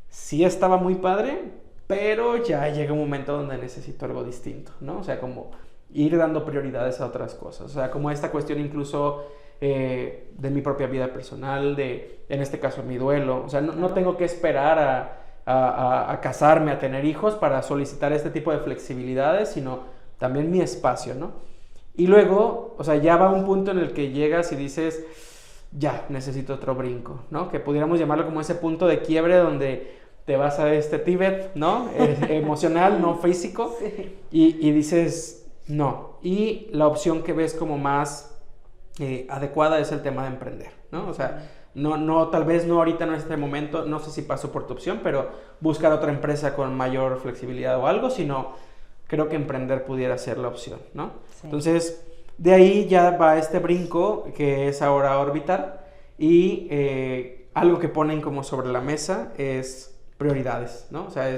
sí estaba muy padre, pero ya llega un momento donde necesito algo distinto, ¿no? O sea, como ir dando prioridades a otras cosas. O sea, como esta cuestión incluso de mi propia vida personal, en este caso mi duelo. O sea, no tengo que esperar a casarme, a tener hijos para solicitar este tipo de flexibilidades, sino también mi espacio, ¿no? Y luego, o sea, ya va un punto en el que llegas y dices, ya, necesito otro brinco, ¿no? Que pudiéramos llamarlo como ese punto de quiebre donde te vas a este Tíbet, ¿no? Emocional, no físico, Sí. y dices, no. Y la opción que ves como más adecuada es el tema de emprender, ¿no? O sea, no, tal vez no ahorita, no en este momento, no sé si pasó por tu opción, pero buscar otra empresa con mayor flexibilidad o algo, sino creo que emprender pudiera ser la opción, ¿no? Sí. Entonces, de ahí ya va este brinco que es ahora Orbitar, y algo que ponen como sobre la mesa es prioridades, ¿no? O sea,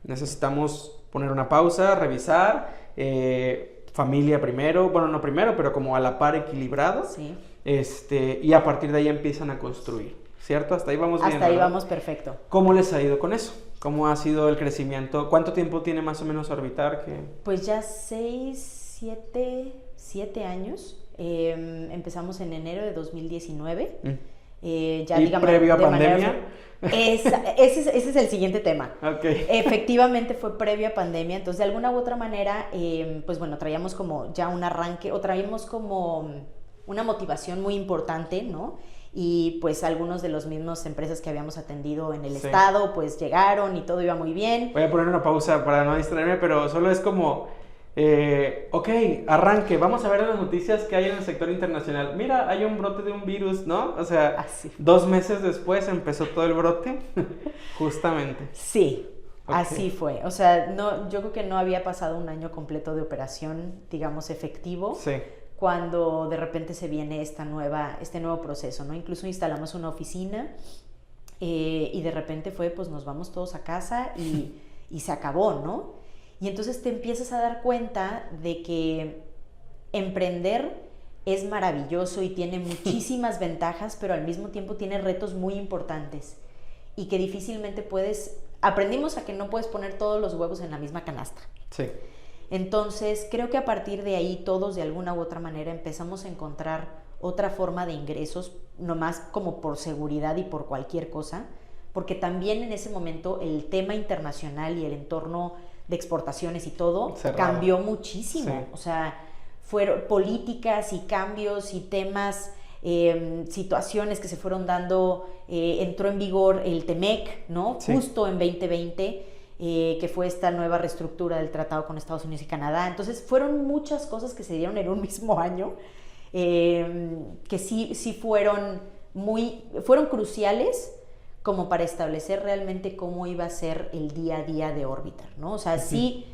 necesitamos poner una pausa, revisar, familia primero, bueno, no primero, pero como a la par equilibrado. Sí. Y a partir de ahí empiezan a construir, ¿cierto? Hasta ahí vamos bien. Hasta ahí ¿verdad? vamos perfecto. ¿Cómo les ha ido con eso? ¿Cómo ha sido el crecimiento? ¿Cuánto tiempo tiene más o menos Orbitar? Pues ya 7 años. Empezamos en enero de 2019. Ya, ¿Y digamos, previo a de pandemia? Ese es el siguiente tema. Okay. Efectivamente fue previo a pandemia, entonces de alguna u otra manera, pues bueno, traíamos como ya un arranque, o traíamos como una motivación muy importante, ¿no? Y pues algunos de los mismos empresas que habíamos atendido en el estado, pues llegaron y todo iba muy bien. Voy a poner una pausa para no distraerme, pero solo es como, ok, arranque, vamos a ver las noticias que hay en el sector internacional. Mira, hay un brote de un virus, ¿no? O sea, Así. 2 meses después empezó todo el brote, justamente. Sí. Okay. Así fue, o sea, no, yo creo que no había pasado un año completo de operación, digamos, efectivo. Sí. Cuando de repente se viene este nuevo proceso, ¿no? Incluso instalamos una oficina y de repente fue, pues nos vamos todos a casa y se acabó, ¿no? Y entonces te empiezas a dar cuenta de que emprender es maravilloso y tiene muchísimas ventajas, pero al mismo tiempo tiene retos muy importantes y que difícilmente aprendimos a que no puedes poner todos los huevos en la misma canasta. Sí. Entonces, creo que a partir de ahí todos de alguna u otra manera empezamos a encontrar otra forma de ingresos, nomás como por seguridad y por cualquier cosa, porque también en ese momento el tema internacional y el entorno de exportaciones y todo cambió muchísimo. Sí. O sea, fueron políticas y cambios y temas, situaciones que se fueron dando, entró en vigor el TEMEC, ¿no? Sí. Justo en 2020. Que fue esta nueva reestructura del tratado con Estados Unidos y Canadá. Entonces fueron muchas cosas que se dieron en un mismo año, que sí fueron cruciales como para establecer realmente cómo iba a ser el día a día de Orbitar, ¿no? O sea, sí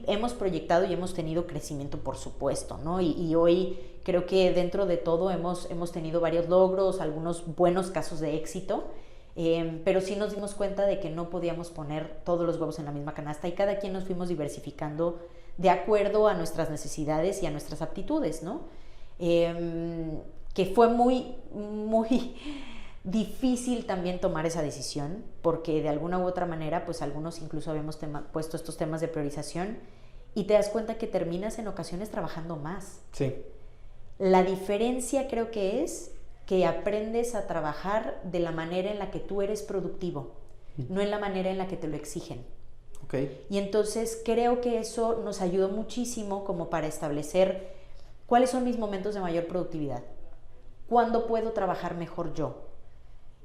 hemos proyectado y hemos tenido crecimiento, por supuesto, ¿no? Y hoy creo que dentro de todo hemos tenido varios logros, algunos buenos casos de éxito, pero sí nos dimos cuenta de que no podíamos poner todos los huevos en la misma canasta y cada quien nos fuimos diversificando de acuerdo a nuestras necesidades y a nuestras aptitudes, ¿no? Que fue muy, muy difícil también tomar esa decisión, porque de alguna u otra manera, pues algunos incluso habíamos puesto estos temas de priorización y te das cuenta que terminas en ocasiones trabajando más. Sí. La diferencia creo que es que aprendes a trabajar de la manera en la que tú eres productivo, no en la manera en la que te lo exigen. Okay. Y entonces creo que eso nos ayudó muchísimo como para establecer cuáles son mis momentos de mayor productividad, cuándo puedo trabajar mejor yo,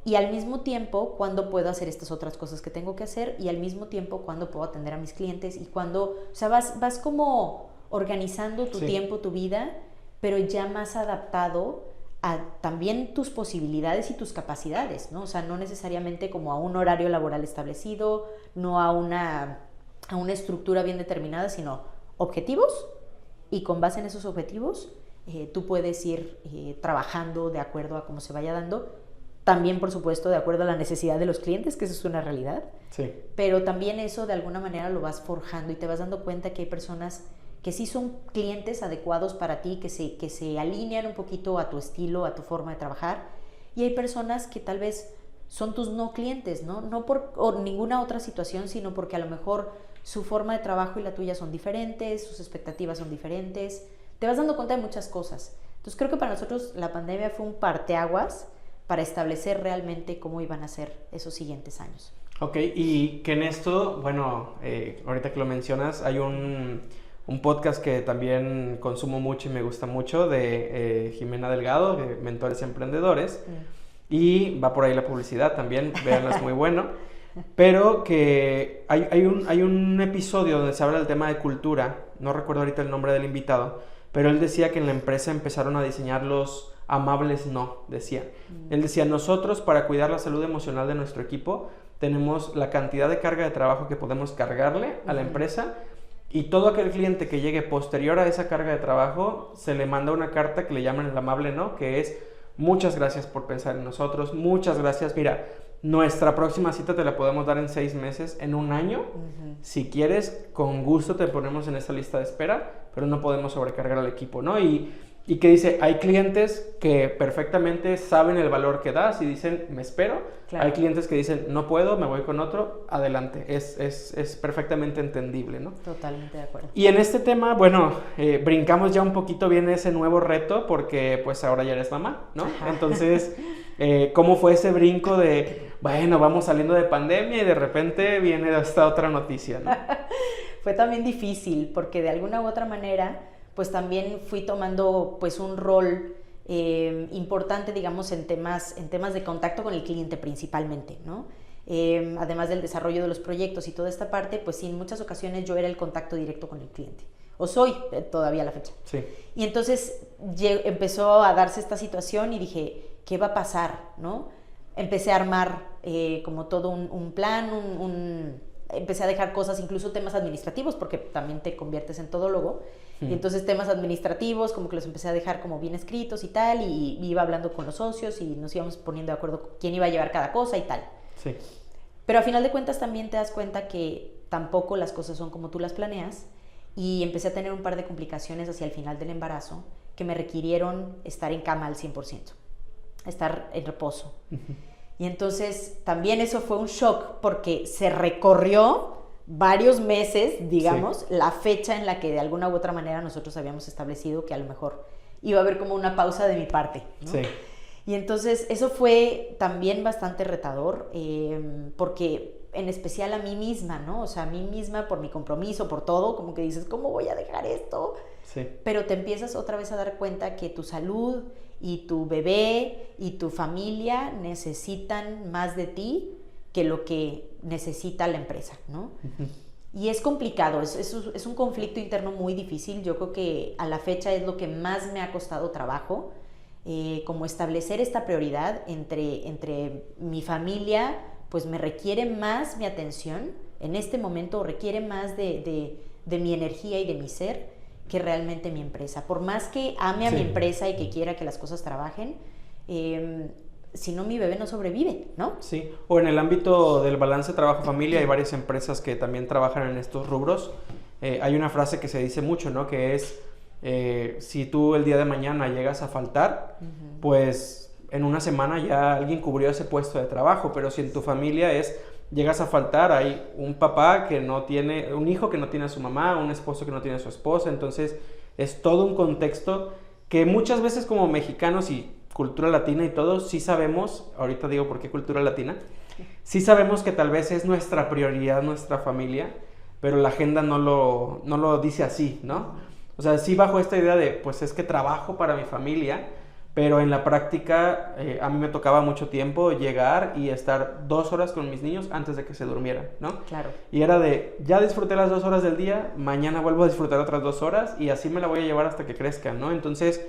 y al mismo tiempo cuándo puedo hacer estas otras cosas que tengo que hacer, y al mismo tiempo cuándo puedo atender a mis clientes, y cuándo, o sea, vas como organizando tu tiempo, tu vida, pero ya más adaptado a también tus posibilidades y tus capacidades, ¿no? O sea, no necesariamente como a un horario laboral establecido, no a una estructura bien determinada, sino objetivos, y con base en esos objetivos tú puedes ir trabajando de acuerdo a cómo se vaya dando, también por supuesto de acuerdo a la necesidad de los clientes, que eso es una realidad, pero también eso de alguna manera lo vas forjando y te vas dando cuenta que hay personas que sí son clientes adecuados para ti, que se alinean un poquito a tu estilo, a tu forma de trabajar, y hay personas que tal vez son tus no clientes, no por ninguna otra situación, sino porque a lo mejor su forma de trabajo y la tuya son diferentes, sus expectativas son diferentes, te vas dando cuenta de muchas cosas. Entonces creo que para nosotros la pandemia fue un parteaguas para establecer realmente cómo iban a ser esos siguientes años. Ok, y que en esto, bueno, ahorita que lo mencionas, hay un podcast que también consumo mucho y me gusta mucho de Jimena Delgado, de Mentores Emprendedores, y va por ahí la publicidad también, véanla, es muy bueno, pero que hay un episodio donde se habla del tema de cultura, no recuerdo ahorita el nombre del invitado, pero él decía que en la empresa empezaron a diseñar los amables no, decía. Él decía, nosotros para cuidar la salud emocional de nuestro equipo, tenemos la cantidad de carga de trabajo que podemos cargarle a la empresa y todo aquel cliente que llegue posterior a esa carga de trabajo se le manda una carta que le llaman el amable no, que es muchas gracias por pensar en nosotros, muchas gracias, mira, nuestra próxima cita te la podemos dar en 6 meses, en 1 año, si quieres, con gusto te ponemos en esa lista de espera, pero no podemos sobrecargar al equipo, ¿no? Y que dice, hay clientes que perfectamente saben el valor que das y dicen, me espero. Claro. Hay clientes que dicen, no puedo, me voy con otro, adelante. Es perfectamente entendible, ¿no? Totalmente de acuerdo. Y en este tema, bueno, brincamos ya un poquito bien ese nuevo reto porque pues ahora ya eres mamá, ¿no? Ajá. Entonces, ¿cómo fue ese brinco de, bueno, vamos saliendo de pandemia y de repente viene esta otra noticia, ¿no? Fue también difícil porque de alguna u otra manera pues también fui tomando pues un rol importante, digamos, en temas de contacto con el cliente principalmente, ¿no? Además del desarrollo de los proyectos y toda esta parte, pues sí, en muchas ocasiones yo era el contacto directo con el cliente, o soy todavía a la fecha. Sí. Y entonces empezó a darse esta situación y dije, ¿qué va a pasar, no? Empecé a armar como todo un plan, empecé a dejar cosas, incluso temas administrativos, porque también te conviertes en todólogo. Y entonces temas administrativos como que los empecé a dejar como bien escritos y tal, y iba hablando con los socios y nos íbamos poniendo de acuerdo quién iba a llevar cada cosa y tal. Sí. Pero a final de cuentas también te das cuenta que tampoco las cosas son como tú las planeas, y empecé a tener un par de complicaciones hacia el final del embarazo que me requirieron estar en cama al 100%, estar en reposo. Y entonces también eso fue un shock porque se recorrió varios meses, digamos, la fecha en la que de alguna u otra manera nosotros habíamos establecido que a lo mejor iba a haber como una pausa de mi parte, ¿no? Sí. Y entonces eso fue también bastante retador, porque en especial a mí misma, ¿no? O sea, a mí misma por mi compromiso, por todo, como que dices, ¿cómo voy a dejar esto? Sí. Pero te empiezas otra vez a dar cuenta que tu salud y tu bebé y tu familia necesitan más de ti que lo que necesita la empresa, ¿no? Y es complicado, es un conflicto interno muy difícil. Yo creo que a la fecha es lo que más me ha costado trabajo, como establecer esta prioridad entre mi familia, pues me requiere más mi atención en este momento, requiere más de mi energía y de mi ser que realmente mi empresa. Por más que ame a mi empresa y que quiera que las cosas trabajen, si no, mi bebé no sobrevive, ¿no? Sí, o en el ámbito del balance trabajo-familia hay varias empresas que también trabajan en estos rubros. Hay una frase que se dice mucho, ¿no? Que es, si tú el día de mañana llegas a faltar, pues en una semana ya alguien cubrió ese puesto de trabajo, pero si en tu familia llegas a faltar, hay un papá que no tiene, un hijo que no tiene a su mamá, un esposo que no tiene a su esposa, entonces es todo un contexto que muchas veces como mexicanos y cultura latina y todo, sí sabemos, ahorita digo por qué cultura latina, sí sabemos que tal vez es nuestra prioridad, nuestra familia, pero la agenda no lo dice así, ¿no? O sea, sí bajo esta idea de, pues es que trabajo para mi familia, pero en la práctica a mí me tocaba mucho tiempo llegar y estar 2 horas con mis niños antes de que se durmieran, ¿no? Claro. Y era de, ya disfruté las 2 horas del día, mañana vuelvo a disfrutar otras 2 horas y así me la voy a llevar hasta que crezcan, ¿no? Entonces,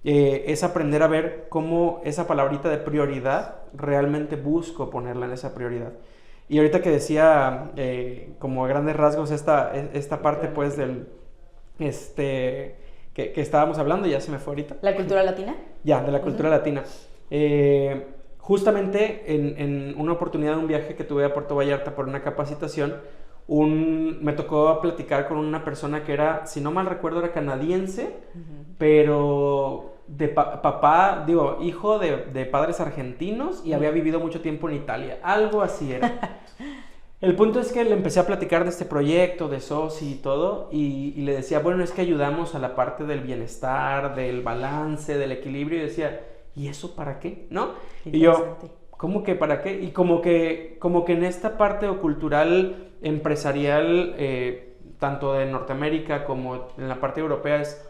es aprender a ver cómo esa palabrita de prioridad realmente busco ponerla en esa prioridad. Y ahorita que decía como a grandes rasgos esta parte pues del que estábamos hablando, ya se me fue ahorita. ¿La cultura latina? Ya, de la cultura latina. Justamente en una oportunidad de un viaje que tuve a Puerto Vallarta por una capacitación, me tocó platicar con una persona que era, si no mal recuerdo, era canadiense, pero de hijo de padres argentinos y había vivido mucho tiempo en Italia, algo así era. El punto es que le empecé a platicar de este proyecto, de SOSI y todo, y le decía, bueno, es que ayudamos a la parte del bienestar, del balance, del equilibrio, y decía, ¿y eso para qué? ¿No? Y yo, ¿Cómo que para qué? Y como que en esta parte o cultural, empresarial, tanto de Norteamérica como en la parte europea es,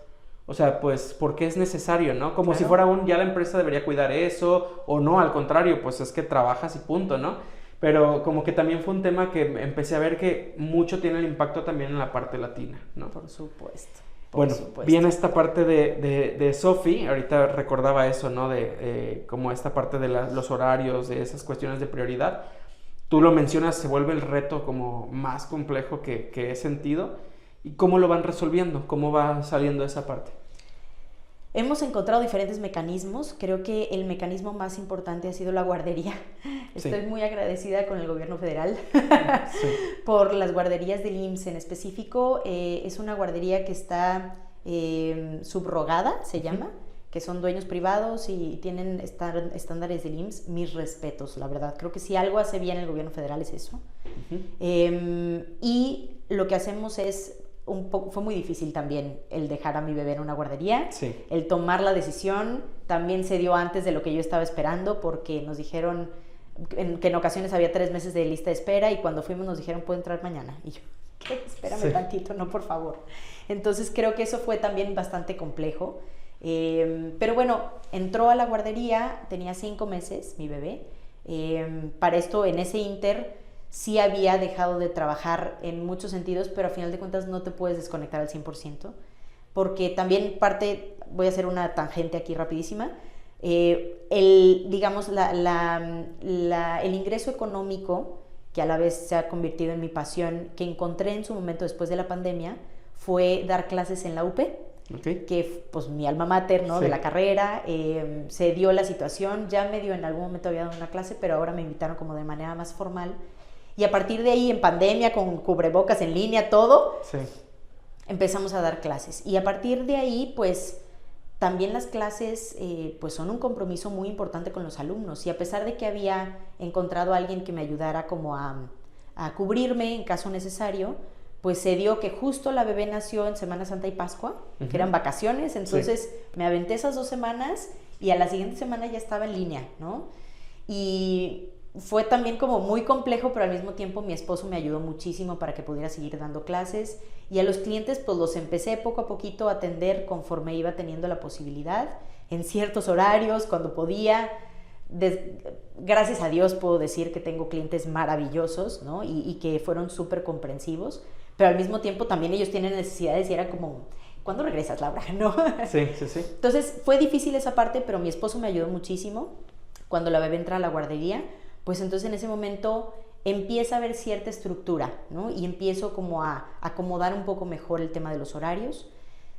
o sea, pues, ¿por qué es necesario, no? Como Claro. si fuera ya la empresa debería cuidar eso, o no, al contrario, pues es que trabajas y punto, ¿no? Pero como que también fue un tema que empecé a ver que mucho tiene el impacto también en la parte latina, ¿no? Por supuesto. Bueno, viene esta parte de Sophie, ahorita recordaba eso, ¿no? De como esta parte de los horarios, de esas cuestiones de prioridad. Tú lo mencionas, se vuelve el reto como más complejo que he sentido. ¿Y cómo lo van resolviendo? ¿Cómo va saliendo esa parte? Hemos encontrado diferentes mecanismos. Creo que el mecanismo más importante ha sido la guardería. Estoy muy agradecida con el gobierno federal por las guarderías del IMSS en específico. Es una guardería que está subrogada, se llama, que son dueños privados y tienen estándares del IMSS. Mis respetos, la verdad. Creo que si algo hace bien el gobierno federal es eso. Y lo que hacemos es... fue muy difícil también el dejar a mi bebé en una guardería, el tomar la decisión también se dio antes de lo que yo estaba esperando porque nos dijeron que en ocasiones había 3 meses de lista de espera y cuando fuimos nos dijeron puede entrar mañana y yo, ¿qué? Espérame tantito, no, por favor. Entonces creo que eso fue también bastante complejo, pero bueno, entró a la guardería, tenía 5 meses mi bebé, para esto en ese inter sí había dejado de trabajar en muchos sentidos, pero a final de cuentas no te puedes desconectar al 100%, porque también voy a hacer una tangente aquí rapidísima, digamos, el ingreso económico, que a la vez se ha convertido en mi pasión, que encontré en su momento después de la pandemia, fue dar clases en la UP, que pues mi alma mater, ¿no? De la carrera, se dio la situación, ya medio en algún momento había dado una clase, pero ahora me invitaron como de manera más formal. Y a partir de ahí, en pandemia, con cubrebocas en línea, todo, empezamos a dar clases. Y a partir de ahí, pues, también las clases, pues, son un compromiso muy importante con los alumnos. Y a pesar de que había encontrado a alguien que me ayudara como a cubrirme en caso necesario, pues se dio que justo la bebé nació en Semana Santa y Pascua, que eran vacaciones. Entonces, me aventé esas 2 semanas y a la siguiente semana ya estaba en línea, ¿no? Y... fue también como muy complejo, pero al mismo tiempo mi esposo me ayudó muchísimo para que pudiera seguir dando clases y a los clientes pues los empecé poco a poquito a atender conforme iba teniendo la posibilidad, en ciertos horarios, cuando podía. Gracias a Dios puedo decir que tengo clientes maravillosos, ¿no? Y que fueron súper comprensivos, pero al mismo tiempo también ellos tienen necesidades y era como... ¿cuándo regresas, Laura? ¿No? Sí. Entonces fue difícil esa parte, pero mi esposo me ayudó muchísimo. Cuando la bebé entra a la guardería, pues entonces en ese momento empieza a haber cierta estructura, ¿no? Y empiezo como a acomodar un poco mejor el tema de los horarios.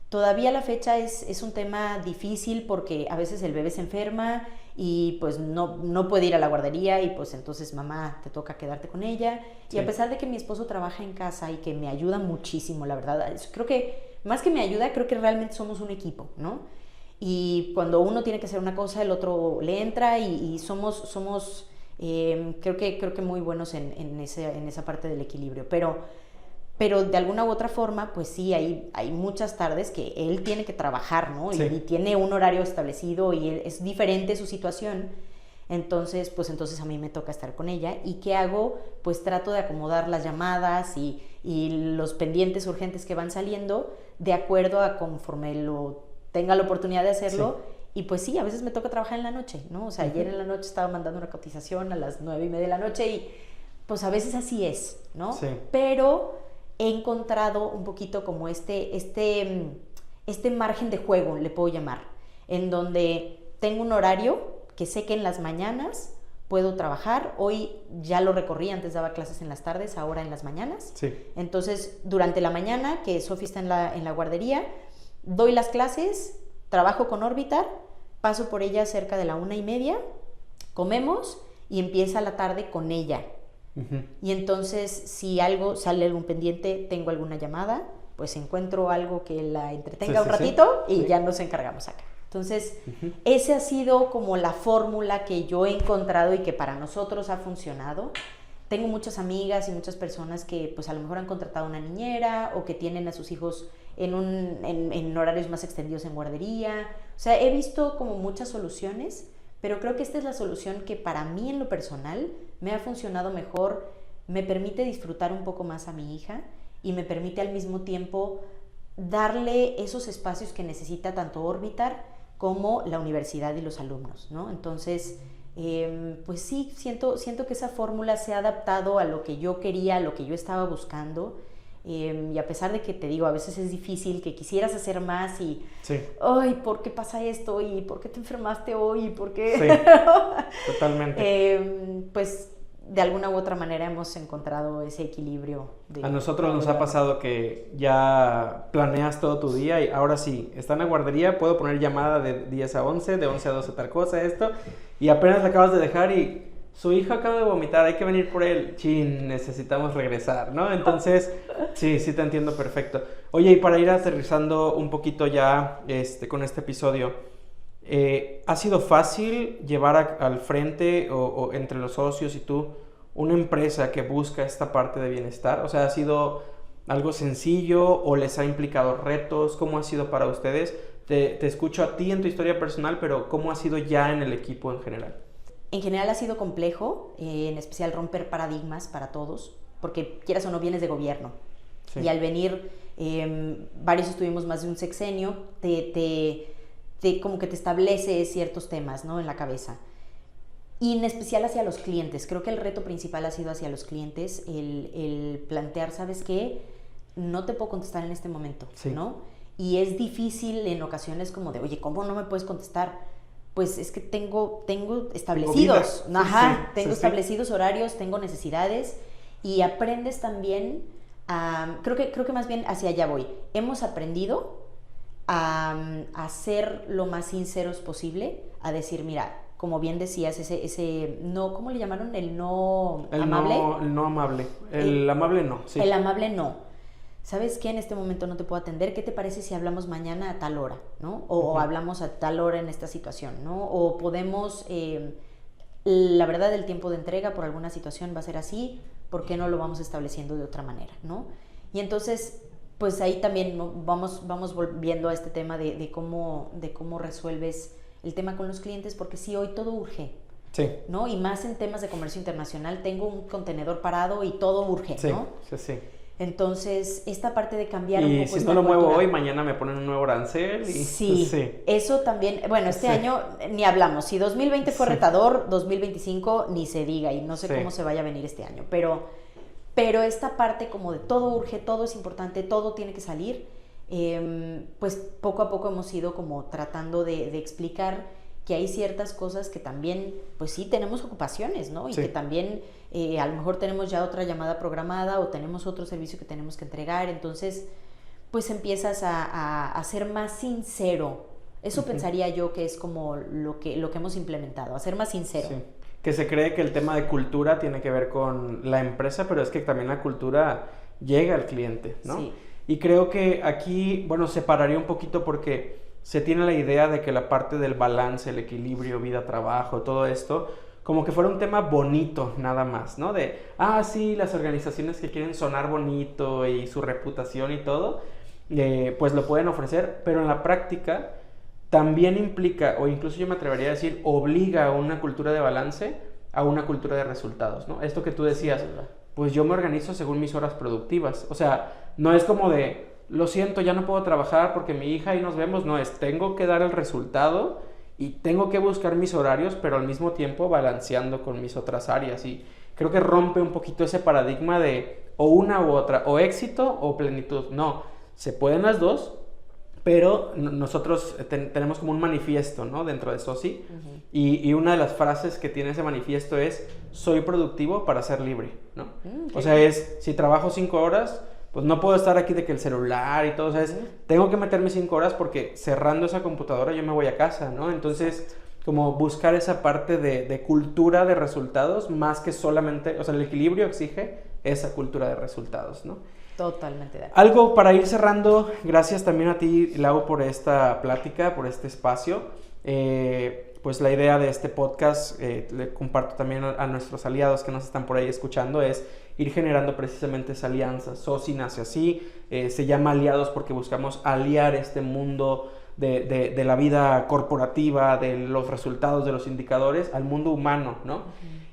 Todavía la fecha es un tema difícil porque a veces el bebé se enferma y pues no puede ir a la guardería y pues entonces mamá te toca quedarte con ella. Y a pesar de que mi esposo trabaja en casa y que me ayuda muchísimo, la verdad, creo que más que me ayuda, creo que realmente somos un equipo, ¿no? Y cuando uno tiene que hacer una cosa, el otro le entra y somos creo que muy buenos en esa parte del equilibrio, pero de alguna u otra forma pues sí, hay muchas tardes que él tiene que trabajar, ¿no? Y tiene un horario establecido y es diferente su situación, entonces a mí me toca estar con ella. ¿Y qué hago? Pues trato de acomodar las llamadas y los pendientes urgentes que van saliendo de acuerdo a conforme tenga la oportunidad de hacerlo. Y pues sí, a veces me toca trabajar en la noche, ¿no? O sea, ayer en la noche estaba mandando una cotización a las 9:30 de la noche y pues a veces así es, ¿no? Sí. Pero he encontrado un poquito como este margen de juego, le puedo llamar, en donde tengo un horario que sé que en las mañanas puedo trabajar. Hoy ya lo recorrí, antes daba clases en las tardes, ahora en las mañanas. Sí. Entonces, durante la mañana, que Sofi está en la guardería, doy las clases, trabajo con Orbitar, paso por ella cerca de la 1:30, comemos y empieza la tarde con ella. Y entonces, si sale algún pendiente, tengo alguna llamada, pues encuentro algo que la entretenga un ratito y ya nos encargamos acá. Entonces, esa ha sido como la fórmula que yo he encontrado y que para nosotros ha funcionado. Tengo muchas amigas y muchas personas que pues a lo mejor han contratado una niñera o que tienen a sus hijos en horarios más extendidos en guardería. O sea, he visto como muchas soluciones, pero creo que esta es la solución que para mí en lo personal me ha funcionado mejor, me permite disfrutar un poco más a mi hija y me permite al mismo tiempo darle esos espacios que necesita tanto Orbitar como la universidad y los alumnos, ¿no? Entonces, pues sí, siento que esa fórmula se ha adaptado a lo que yo quería, a lo que yo estaba buscando, y a pesar de que te digo, a veces es difícil, que quisieras hacer más y, sí. ay, ¿por qué pasa esto? ¿Y por qué te enfermaste hoy? ¿Y por qué? Sí, totalmente. Pues de alguna u otra manera hemos encontrado ese equilibrio. A nosotros nos ha pasado que ya planeas todo tu día y ahora sí, está en la guardería, puedo poner llamada de 10 a 11, de 11 a 12 tal cosa, esto, y apenas la acabas de dejar y su hijo acaba de vomitar, hay que venir por él. Chin, necesitamos regresar, ¿no? Entonces, sí te entiendo perfecto. Oye, y para ir aterrizando un poquito ya con este episodio, ¿ha sido fácil llevar al frente o entre los socios y tú una empresa que busca esta parte de bienestar? O sea, ¿ha sido algo sencillo o les ha implicado retos? ¿Cómo ha sido para ustedes? Te escucho a ti en tu historia personal, pero ¿cómo ha sido ya en el equipo en general? En general ha sido complejo, en especial romper paradigmas para todos, porque quieras o no vienes de gobierno. Sí. Y al venir, varios estuvimos más de un sexenio, como que te establece ciertos temas, ¿no?, en la cabeza. Y en especial hacia los clientes. Creo que el reto principal ha sido hacia los clientes, el plantear, ¿sabes qué? No te puedo contestar en este momento, sí, ¿no? Y es difícil en ocasiones como de, oye, ¿cómo no me puedes contestar? Pues es que tengo establecidos, tengo establecidos horarios, tengo necesidades, y aprendes también a, creo que más bien hacia allá voy. Hemos aprendido a ser lo más sinceros posible, a decir, mira, como bien decías, ese no, ¿cómo le llamaron? El no amable. El no amable. El amable no, sí. El amable no. ¿Sabes qué? En este momento no te puedo atender. ¿Qué te parece si hablamos mañana a tal hora, ¿no? O hablamos a tal hora en esta situación, ¿no? O podemos, la verdad, el tiempo de entrega por alguna situación va a ser así, ¿por qué no lo vamos estableciendo de otra manera, ¿no? Y entonces, pues ahí también, ¿no?, vamos volviendo a este tema de cómo resuelves el tema con los clientes, porque sí, hoy todo urge. Sí. ¿No? Y más en temas de comercio internacional, tengo un contenedor parado y todo urge, sí, ¿no? Sí. Entonces, esta parte de cambiar un poco esta cultura. Y si no lo muevo hoy, mañana me ponen un nuevo arancel. Y... Sí, eso también, bueno, este año ni hablamos. Si 2020 fue retador, 2025 ni se diga, y no sé cómo se vaya a venir este año. Pero esta parte como de todo urge, todo es importante, todo tiene que salir, pues poco a poco hemos ido como tratando de explicar que hay ciertas cosas que también, pues sí, tenemos ocupaciones, ¿no? Y que también a lo mejor tenemos ya otra llamada programada o tenemos otro servicio que tenemos que entregar. Entonces, pues empiezas a ser más sincero. Eso pensaría yo que es como lo que hemos implementado, a ser más sincero. Sí. Que se cree que el tema de cultura tiene que ver con la empresa, pero es que también la cultura llega al cliente, ¿no? Sí. Y creo que aquí, bueno, separaría un poquito porque se tiene la idea de que la parte del balance, el equilibrio, vida-trabajo, todo esto, como que fuera un tema bonito nada más, ¿no? De, sí, las organizaciones que quieren sonar bonito y su reputación y todo, pues lo pueden ofrecer, pero en la práctica también implica, o incluso yo me atrevería a decir, obliga a una cultura de balance a una cultura de resultados, ¿no? Esto que tú decías, pues yo me organizo según mis horas productivas, o sea, no es como de, lo siento, ya no puedo trabajar porque mi hija y nos vemos, no, es tengo que dar el resultado y tengo que buscar mis horarios, pero al mismo tiempo balanceando con mis otras áreas, y creo que rompe un poquito ese paradigma de o una u otra, o éxito o plenitud. No, se pueden las dos, pero nosotros tenemos como un manifiesto, ¿no?, dentro de Soci, y una de las frases que tiene ese manifiesto es, soy productivo para ser libre, ¿no? O sea, es, si trabajo 5 horas, pues no puedo estar aquí de que el celular y todo, o sea, tengo que meterme 5 horas porque cerrando esa computadora yo me voy a casa, ¿no? Entonces, como buscar esa parte de cultura de resultados, más que solamente, o sea, el equilibrio exige esa cultura de resultados, ¿no? Totalmente de acuerdo. Algo para ir cerrando, gracias también a ti, Lau, por esta plática, por este espacio. Pues la idea de este podcast, le comparto también a nuestros aliados que nos están por ahí escuchando, es ir generando precisamente esa alianza. Soci nace así, se llama Aliados porque buscamos aliar este mundo de la vida corporativa, de los resultados, de los indicadores, al mundo humano, ¿no?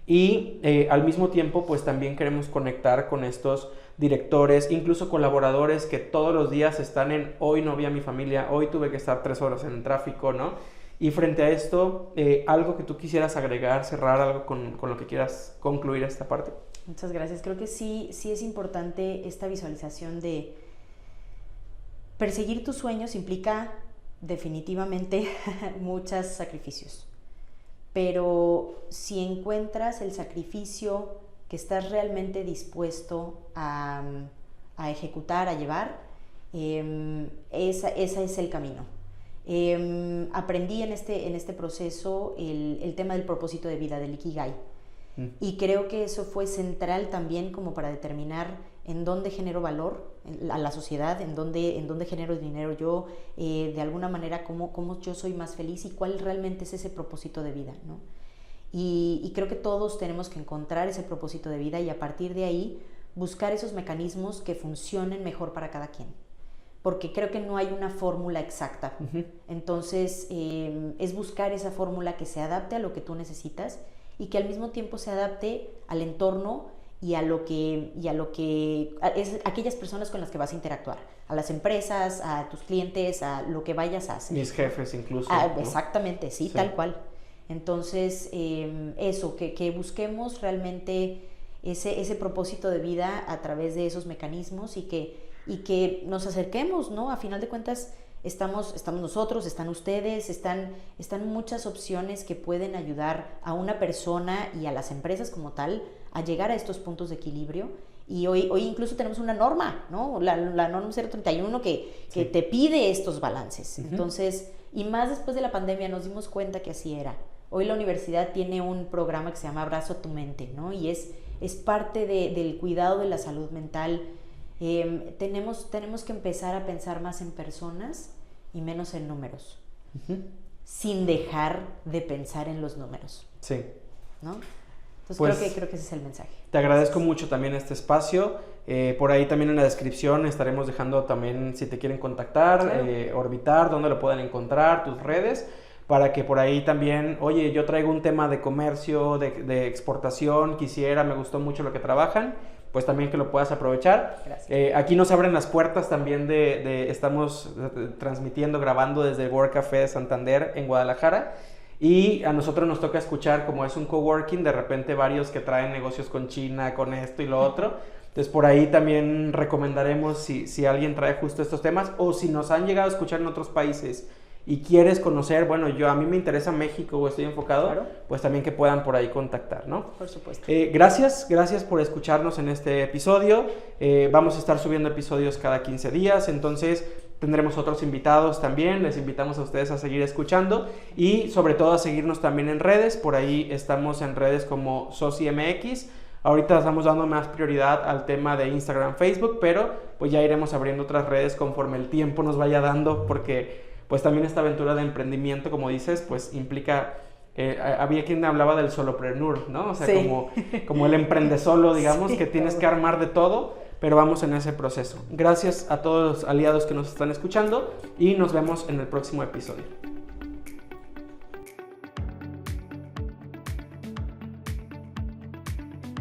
Y al mismo tiempo, pues también queremos conectar con estos directores, incluso colaboradores que todos los días están en hoy no vi a mi familia, hoy tuve que estar 3 horas en el tráfico, ¿no? Y frente a esto, algo que tú quisieras agregar, cerrar, algo con lo que quieras concluir esta parte. Muchas gracias. Creo que sí es importante esta visualización de perseguir tus sueños implica definitivamente muchos sacrificios. Pero si encuentras el sacrificio que estás realmente dispuesto a ejecutar, a llevar, ese es el camino. Aprendí en este proceso el tema del propósito de vida, del Ikigai. Y creo que eso fue central también como para determinar en dónde genero valor a la sociedad, en dónde genero dinero yo, de alguna manera cómo yo soy más feliz y cuál realmente es ese propósito de vida, ¿no? Y creo que todos tenemos que encontrar ese propósito de vida y a partir de ahí buscar esos mecanismos que funcionen mejor para cada quien. Porque creo que no hay una fórmula exacta. Entonces, es buscar esa fórmula que se adapte a lo que tú necesitas y que al mismo tiempo se adapte al entorno y a aquellas personas con las que vas a interactuar, a las empresas, a tus clientes, a lo que vayas a hacer. Mis jefes incluso. ¿No? Exactamente, sí, tal cual. Entonces, eso, que busquemos realmente ese propósito de vida a través de esos mecanismos y que nos acerquemos, ¿no? A final de cuentas, estamos nosotros, están ustedes, están muchas opciones que pueden ayudar a una persona y a las empresas como tal a llegar a estos puntos de equilibrio. Y hoy incluso tenemos una norma, ¿no? La norma 031 que te pide estos balances. Entonces, y más después de la pandemia nos dimos cuenta que así era. Hoy la universidad tiene un programa que se llama Abrazo a tu mente, ¿no? Y es parte del cuidado de la salud mental. Tenemos que empezar a pensar más en personas y menos en números, sin dejar de pensar en los números. Sí. ¿No? Entonces pues, creo que ese es el mensaje. Te agradezco mucho también este espacio. Por ahí también en la descripción estaremos dejando también si te quieren contactar, claro. Orbitar, dónde lo pueden encontrar, tus redes, para que por ahí también, oye, yo traigo un tema de comercio, de exportación, me gustó mucho lo que trabajan, pues también que lo puedas aprovechar. Gracias. Aquí nos abren las puertas también estamos transmitiendo, grabando desde el World Café de Santander en Guadalajara. Y a nosotros nos toca escuchar, como es un coworking, de repente varios que traen negocios con China, con esto y lo otro. Entonces por ahí también recomendaremos si alguien trae justo estos temas o si nos han llegado a escuchar en otros países y quieres conocer, bueno, a mí me interesa México o estoy enfocado, claro. Pues también que puedan por ahí contactar, ¿no? Por supuesto. Gracias por escucharnos en este episodio. Vamos a estar subiendo episodios cada 15 días, entonces tendremos otros invitados también. Les invitamos a ustedes a seguir escuchando y sobre todo a seguirnos también en redes. Por ahí estamos en redes como SociMX. Ahorita estamos dando más prioridad al tema de Instagram, Facebook, pero pues ya iremos abriendo otras redes conforme el tiempo nos vaya dando, porque pues también esta aventura de emprendimiento, como dices, pues implica, había quien hablaba del solopreneur, ¿no? O sea, sí. como el emprende solo, digamos, sí, que tienes que armar de todo, pero vamos en ese proceso. Gracias a todos los aliados que nos están escuchando y nos vemos en el próximo episodio.